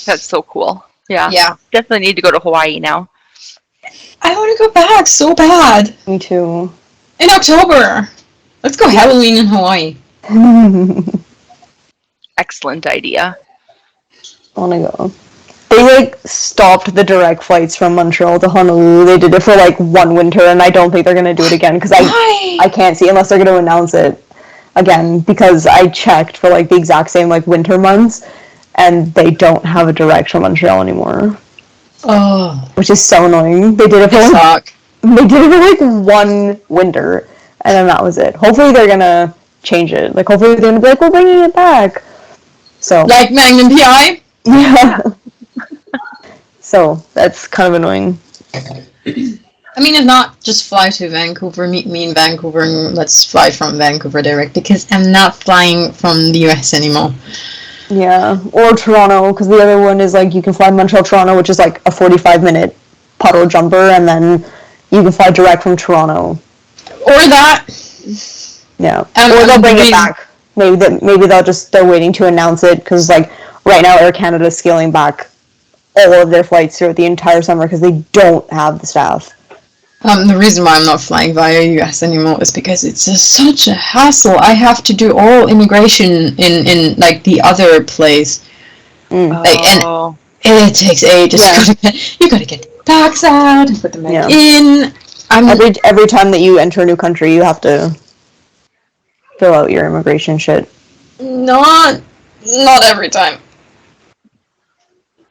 That's so cool. Yeah, Yeah. definitely need to go to Hawaii now. I want to go back so bad. Me too. In October. Let's go Halloween in Hawaii. Excellent idea. I want to go. They stopped the direct flights from Montreal to Honolulu. They did it for one winter, and I don't think they're gonna do it again because I can't see unless they're gonna announce it again, because I checked for the exact same winter months, and they don't have a direct from Montreal anymore, Oh, which is so annoying. They did it for fuck. they did it for one winter, and then that was it. Hopefully they're gonna change it. Hopefully they're gonna be we're bringing it back. So Like Magnum PI? yeah. So that's kind of annoying. I mean, if not, just fly to Vancouver, meet me in Vancouver, and let's fly from Vancouver direct, because I'm not flying from the US anymore. Yeah, or Toronto, because the other one is you can fly Montreal, Toronto, which is a 45-minute puddle jumper, and then you can fly direct from Toronto. Or that. Yeah, or they'll bring it back. Maybe they're waiting to announce it, because right now Air Canada is scaling back all of their flights throughout the entire summer because they don't have the staff. The reason why I'm not flying via US anymore is because it's such a hassle. I have to do all immigration in the other place. Oh. And it takes ages. Yeah. You gotta get the bags out and put them back Yeah. in. Every time that you enter a new country, you have to fill out your immigration shit. Not every time.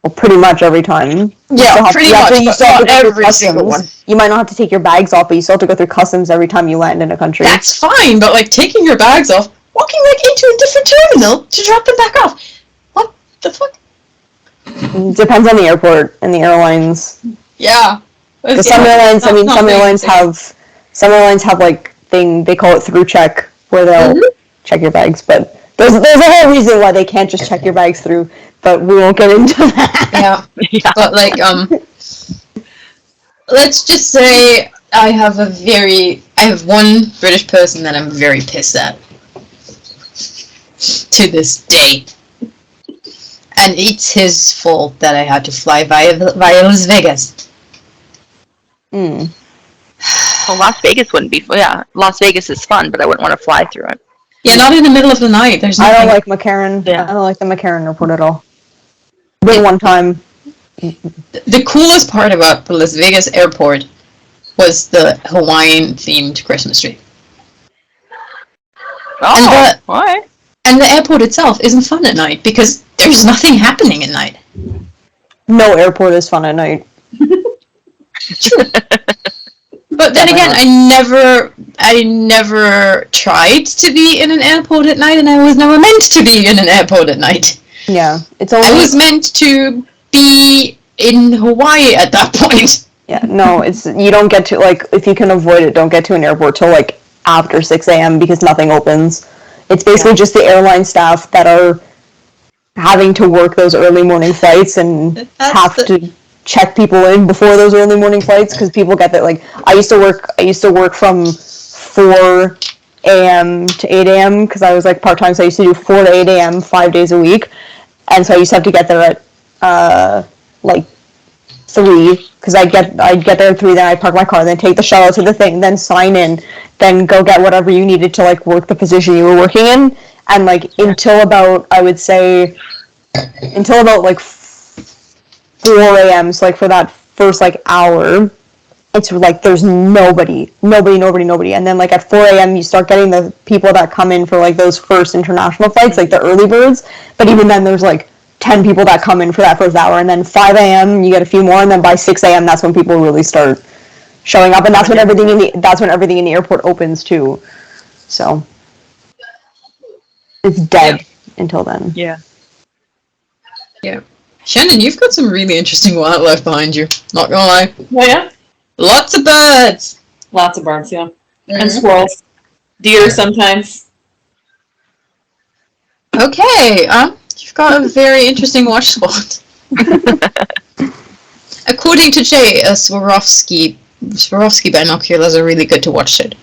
Well, pretty much every time. Yeah, pretty much, but not every single one. You might not have to take your bags off, but you still have to go through customs every time you land in a country. That's fine, but taking your bags off, walking into a different terminal to drop them back off. What the fuck? Depends on the airport and the airlines. Yeah. Because some airlines, some airlines have they call it through check, where they'll check your bags, but there's a whole reason why they can't just check your bags through, but we won't get into that. Yeah. But let's just say I have one British person that I'm very pissed at to this day. And it's his fault that I had to fly via Las Vegas. Mm. Well, Las Vegas wouldn't be. Yeah, Las Vegas is fun, but I wouldn't want to fly through it. Yeah, not in the middle of the night. There's I nothing. don't like McCarran. Yeah. I don't like the McCarran airport at all. Been one time. The coolest part about the Las Vegas airport was the Hawaiian-themed Christmas tree. Oh, what? And the airport itself isn't fun at night because there's nothing happening at night. No airport is fun at night. But But then again, I never tried to be in an airport at night, and I was never meant to be in an airport at night. Yeah, it's only. I was meant to be in Hawaii at that point. Yeah, no, you don't get to, like, if you can avoid it, don't get to an airport till, like, after 6 a.m. because nothing opens. It's basically just the airline staff that are having to work those early morning flights and to check people in before those early morning flights because people get that, like, I used to work from 4 a.m. to 8 a.m. because I was, like, part-time, so I used to do 4 to 8 a.m. 5 days a week, and so I used to have to get there at, like, 3, because I'd get there at 3, then I'd park my car, then take the shuttle to the thing, then sign in, then go get whatever you needed to, like, work the position you were working in, and, like, until about, I would say, like, 4 a.m., so, like, for that first, like, hour, it's, like, there's nobody, and then, like, at 4 a.m., you start getting the people that come in for, like, those first international flights, like, the early birds, but even then, there's, like, 10 people that come in for that first hour, and then 5 a.m. you get a few more, and then by 6 a.m. that's when people really start showing up, and that's when everything in the airport opens too. So it's dead until then. Yeah. Yeah. Shannon, you've got some really interesting wildlife behind you. Not gonna lie. Oh yeah, Lots of birds. lots of birds, yeah, Mm-hmm. and squirrels, deer sometimes. Okay, you've got a very interesting watch spot. According to Jay, Swarovski binoculars are really good to watch it.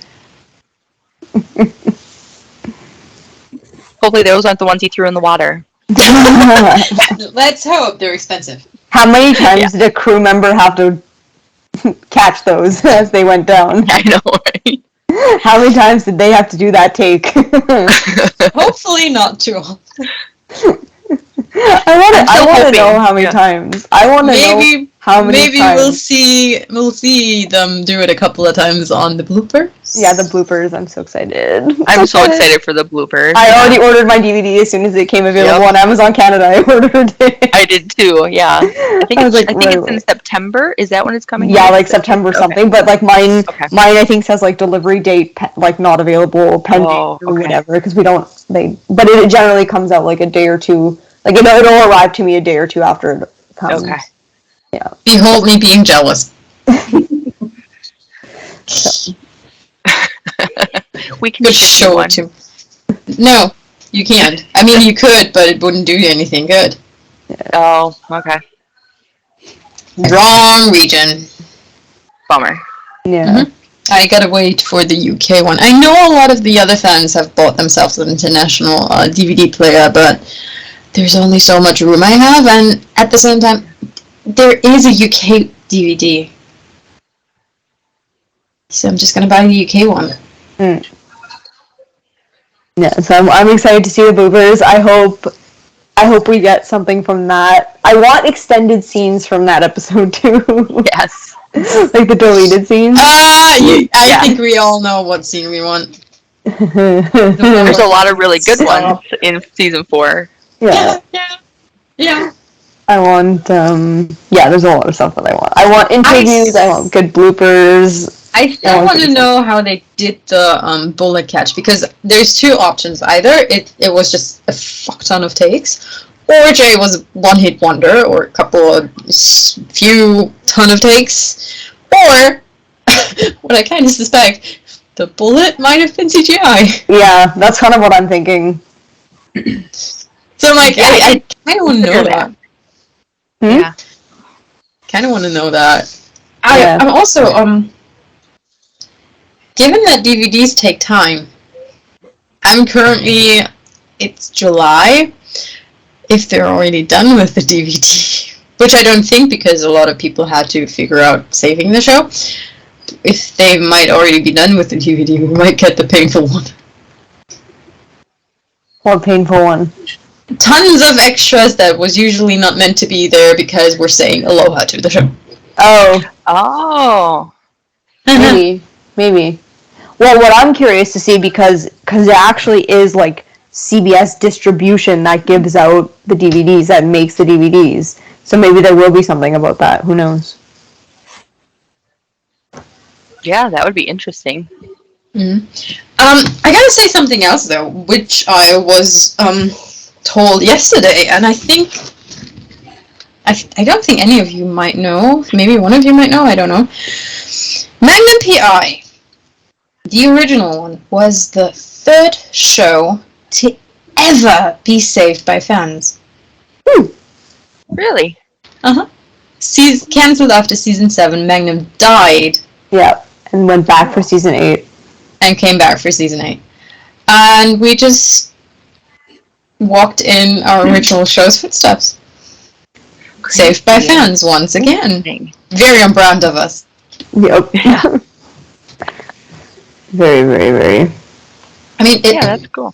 Hopefully those aren't the ones he threw in the water. Let's hope they're expensive. How many times did a crew member have to catch those as they went down? I know, right? How many times did they have to do that take? Hopefully not too often. I want to know how many times. I want to know how many maybe times. we'll see them do it a couple of times on the bloopers. Yeah, the bloopers. I'm so excited. I'm so excited for the bloopers. I already ordered my DVD as soon as it came available on Amazon Canada. I ordered it. I did too. Yeah, I think it's in September. Is that when it's coming? Yeah, out? like September something. But like mine I think says like delivery date like not available pending or whatever because we don't. But it generally comes out like a day or two. Like it'll arrive to me a day or two after it comes. Okay. Yeah. Behold me being jealous. We can Good show it to. No, you can't. I mean, you could, but it wouldn't do you anything good. Oh, okay. Wrong region. Bummer. Yeah. Mm-hmm. I gotta wait for the UK one. I know a lot of the other fans have bought themselves an international DVD player, but there's only so much room I have, and at the same time, there is a UK DVD. So I'm just gonna buy the UK one. Mm. Yeah, so I'm excited to see the bloopers. I hope we get something from that. I want extended scenes from that episode too. Yes. Like the deleted scenes. I think we all know what scene we want. There's a lot of really good ones in season 4. Yeah. I want, there's a lot of stuff that I want. I want interviews, I want good bloopers. I still want to know how they did the bullet catch, because there's two options. Either it was just a fuck ton of takes, or Jay was one-hit wonder, or a couple of few ton of takes, or, what I kind of suspect, the bullet might have been CGI. Yeah, that's kind of what I'm thinking. So I'm like, I kind of want to know that. Yeah. Kind of want to know that. Yeah. I'm also, given that DVDs take time, I'm currently, it's July, if they're already done with the DVD, which I don't think, because a lot of people had to figure out saving the show. If they might already be done with the DVD, we might get the painful one. What painful one? Tons of extras that was usually not meant to be there because we're saying aloha to the show. Oh. Maybe. Well, what I'm curious to see, because it actually is like CBS distribution that gives out the DVDs, that makes the DVDs. So maybe there will be something about that. Who knows? Yeah, that would be interesting. I gotta say something else though, which I was told yesterday, and I don't think any of you might know. Maybe one of you might know. I don't know. Magnum PI, the original one, was the third show to ever be saved by fans. Really? Cancelled after season 7. Magnum died. Yeah, and went back for season 8. And came back for season 8. And we just walked in our original show's footsteps. Saved by fans once again. Very on brand of us. Yep. Yeah. Very, very, very. I mean, that's cool.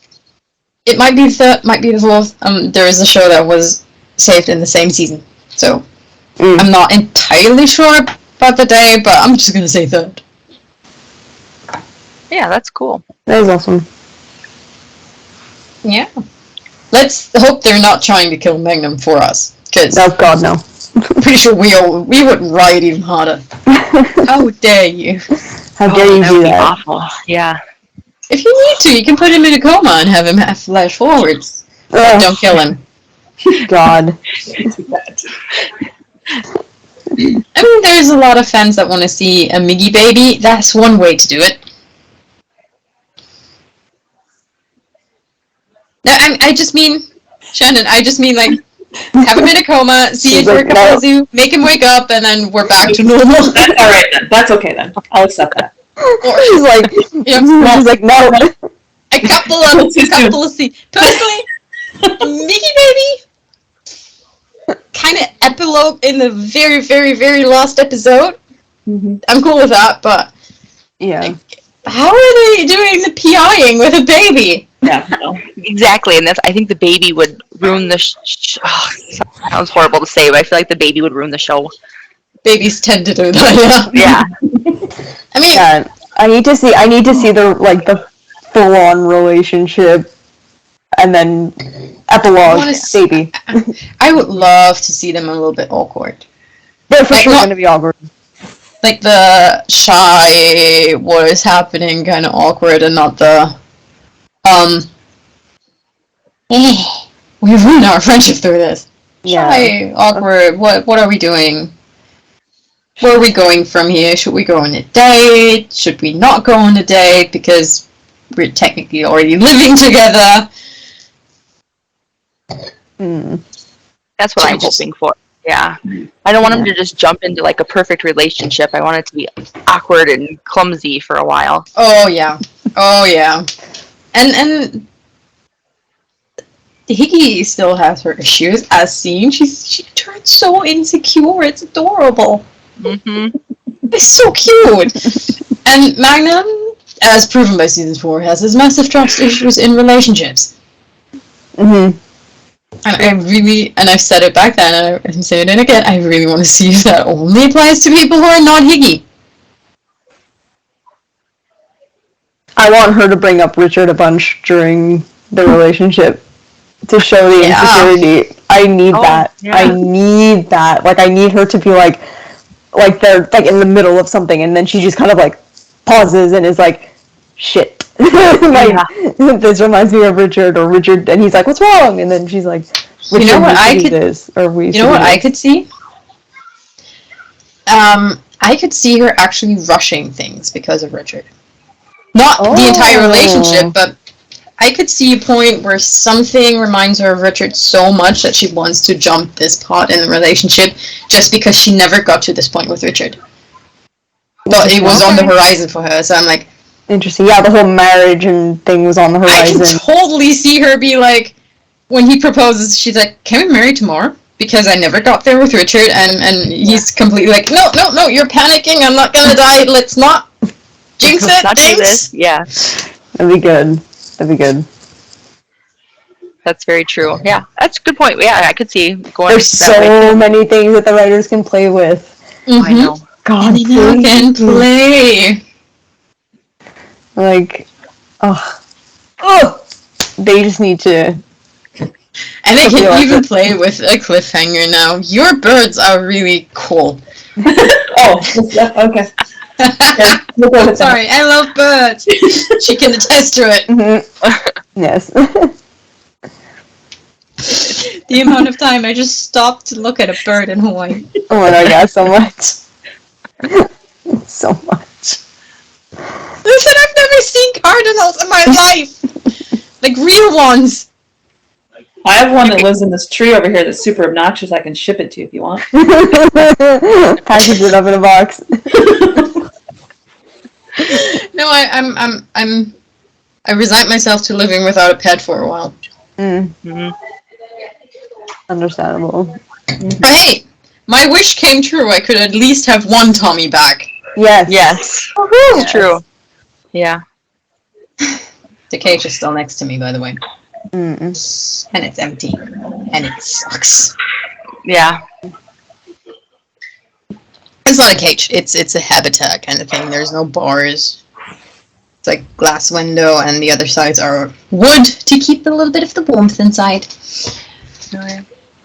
It might be the third, might be the fourth. There is a show that was saved in the same season. So, I'm not entirely sure about the day, but I'm just going to say third. Yeah, that's cool. That was awesome. Yeah. Let's hope they're not trying to kill Magnum for us. Cause Oh God, no. pretty sure we would riot even harder. How dare you? How dare you that do would be that? awful. Yeah. If you need to, you can put him in a coma and have him flash forwards. Ugh, Don't kill him. God. I mean, there's a lot of fans that want to see a Miggy baby. That's one way to do it. No, I just mean, Shannon, I just mean, like, have him in a coma, see it for a couple of you, make him wake up, and then we're back to normal. That's all right then. That's okay then. I'll accept that. She's like, she's like, no. A couple of scenes. Personally, Mickey Baby, kind of epilogue in the very, very, very last episode. I'm cool with that, but Yeah. how are they doing the PIing with a baby? Yeah. No. Exactly, and I think the baby would ruin the sounds horrible to say, but I feel like the baby would ruin the show. Babies tend to do that, yeah. I mean, Yeah. I need to see the the full-on relationship, and then epilogue baby. I would love to see them a little bit awkward. They're for Like, sure not- gonna be awkward. Like the shy, what is happening kind of awkward, and not the, we ruined our friendship through this. Yeah. Shy, awkward, what are we doing? Where are we going from here? Should we go on a date? Should we not go on a date because we're technically already living together? That's what I'm hoping for. Yeah. I don't want them to just jump into like a perfect relationship. I want it to be awkward and clumsy for a while. Oh yeah. And Higgy still has her issues, as seen. She turns so insecure. It's adorable. Mm-hmm. It's so cute. And Magnum, as proven by season 4, has his massive trust issues in relationships. Mm-hmm. And I've said it back then, and I'm saying it again, I really want to see if that only applies to people who are not Higgy. I want her to bring up Richard a bunch during the relationship to show the insecurity. I need that. Yeah. I need that. Like, I need her to be like they're like in the middle of something, and then she just kind of like pauses and is like, shit. This reminds me of Richard, and he's like, what's wrong? And then she's like, You know what I could this, or we You know what I could see? I could see her actually rushing things because of Richard. Not the entire relationship, but I could see a point where something reminds her of Richard so much that she wants to jump this part in the relationship just because she never got to this point with Richard. But it was on the horizon for her, so I'm like... Interesting. Yeah, the whole marriage and thing was on the horizon. I can totally see her be like, when he proposes, she's like, can we marry tomorrow? Because I never got there with Richard, and he's completely like, no, you're panicking, I'm not gonna die, let's not jinx it, jinx! Yeah. That'd be good. That's very true. Yeah, that's a good point. Yeah, I could see going There's that way. so many things that the writers can play with. Mm-hmm. I know. God, They now can play. Like, they just need to. And they I feel can like even it. play with a cliffhanger now. Your birds are really cool. Oh, okay. We'll go with that. Sorry, I love birds. She can attest to it. Yes. The amount of time I just stopped to look at a bird in Hawaii. Oh my god, so much. So much. Listen, I've never seen cardinals in my life. Like real ones. I have one that lives in this tree over here that's super obnoxious. I can ship it to you if you want. Package it up in a box. No, I resigned myself to living without a pet for a while. Mm-hmm. Understandable. But hey, my wish came true. I could at least have one Tommy back. Yes. Yes. Yes. True. Yeah. The cage is still next to me, by the way. Mm-mm. And it's empty. And it sucks. Yeah. It's not a cage. It's a habitat kind of thing. There's no bars. It's like glass window, and the other sides are wood to keep a little bit of the warmth inside.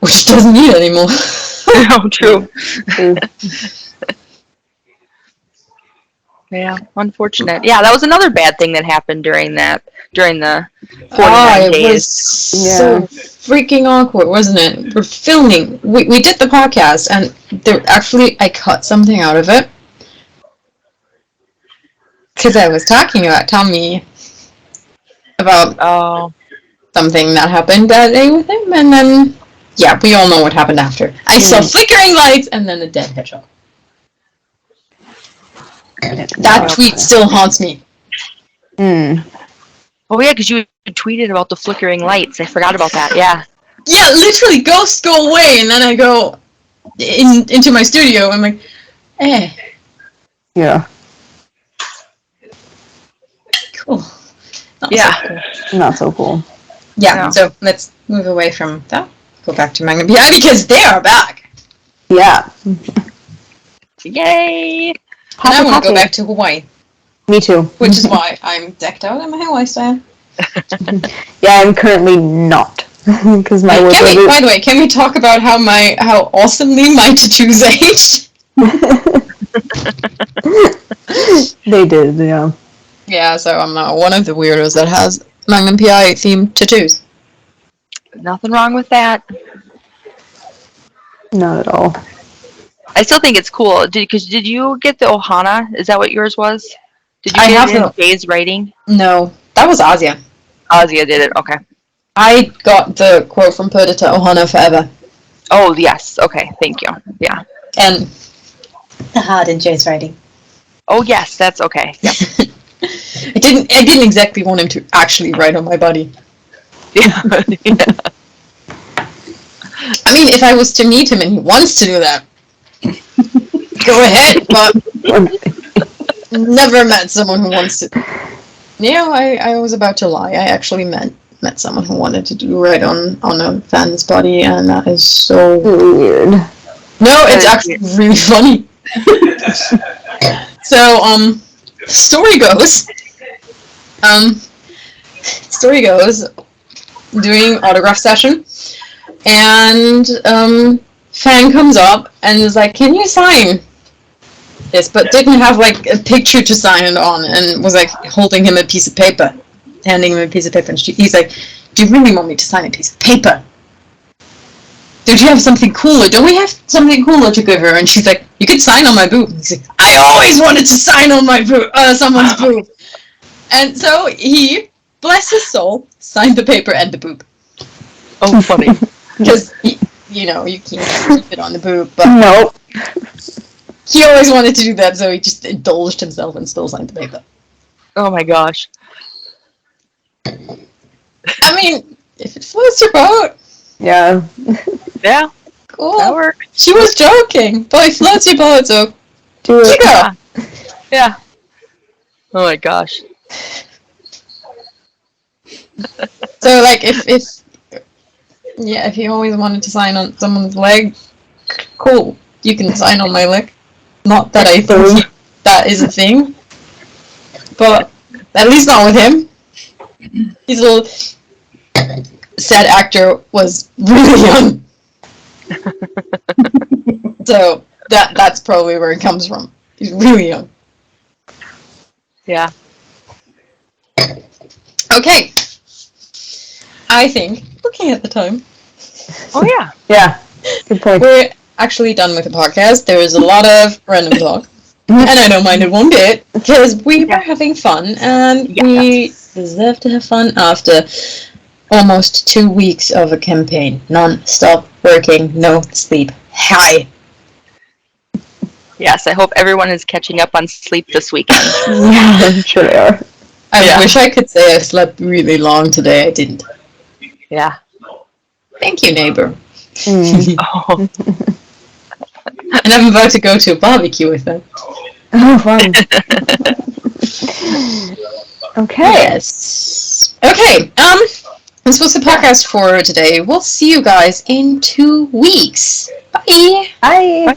Which doesn't need anymore. Oh, true. True. Yeah, unfortunate. Yeah, that was another bad thing that happened during the 49 it days. was so freaking awkward, wasn't it? We're filming. We did the podcast, and there actually I cut something out of it because I was talking about Tommy about something that happened that day with him, and then yeah, we all know what happened after. I saw flickering lights and then a dead hedgehog. That tweet still haunts me. Mm. Oh yeah, because you tweeted about the flickering lights. I forgot about that. Yeah. Yeah, literally, ghosts go away, and then I go into my studio. I'm like, eh, Yeah. cool. Not Yeah. so cool. Not so cool. Yeah. No. So let's move away from that. Go back to Magnum PI because they are back. Yeah. Yay! And I want to go back to Hawaii, Me too. which is why I'm decked out in my Hawaii style. Yeah, I'm currently not. Because my By the way, can we talk about how awesomely my tattoos aged? They did, yeah. Yeah, so I'm one of the weirdos that has Magnum PI themed tattoos. Nothing wrong with that. Not at all. I still think it's cool. Did you get the Ohana? Is that what yours was? Did you I get have it in the- Jay's writing? No, that was Asia. Ozia did it. Okay. I got the quote from Perdita Ohana forever. Oh yes. Okay. Thank you. Yeah. And the heart in Jay's writing. Oh yes. That's okay. Yep. I didn't exactly want him to actually write on my body. Yeah. Yeah. I mean, if I was to meet him and he wants to do that, go ahead, but never met someone who wants to. Yeah, I was about to lie. I actually met someone who wanted to do right on a fan's body, and that is so Weird. No, it's actually really funny. So, story goes, doing autograph session, and fan comes up and is like, "Can you sign this?" But didn't have like a picture to sign it on, and was like holding him a piece of paper, handing him a piece of paper, and he's like, "Do you really want me to sign a piece of paper? Don't you have something cooler? Don't we have something cooler to give her?" And she's like, "You could sign on my boob." And he's like, "I always wanted to sign on my boob, someone's boob." And so he, bless his soul, signed the paper and the boob. Oh, funny. Because, you can't keep it on the boob, but Nope. he always wanted to do that, so he just indulged himself and still signed the paper. Oh my gosh. I mean, if it floats your boat, Yeah. Yeah. That cool. works. She was joking, but it floats your boat, so Do it. yeah. Yeah. Oh my gosh. So, like, if you always wanted to sign on someone's leg, cool. You can sign on my leg. Not that I think that is a thing, but at least not with him. His little sad actor was really young. So that's probably where it comes from. He's really young. Yeah. Okay. I think, looking at the time, Oh yeah. Yeah. Good point. we're actually done with the podcast. There was a lot of random talk. And I don't mind it one bit, because we were Yeah. having fun, and Yeah. we deserve to have fun after almost 2 weeks of a campaign. Non-stop working, no sleep. Hi. Yes, I hope everyone is catching up on sleep this weekend. Yeah, I'm sure they are. I Yeah. wish I could say I slept really long today. I didn't. Yeah. Thank you, neighbor. Mm. Oh. And I'm about to go to a barbecue with them. Oh, fun. Okay. Yes. Okay. This was the podcast for today. We'll see you guys in 2 weeks. Bye. Bye.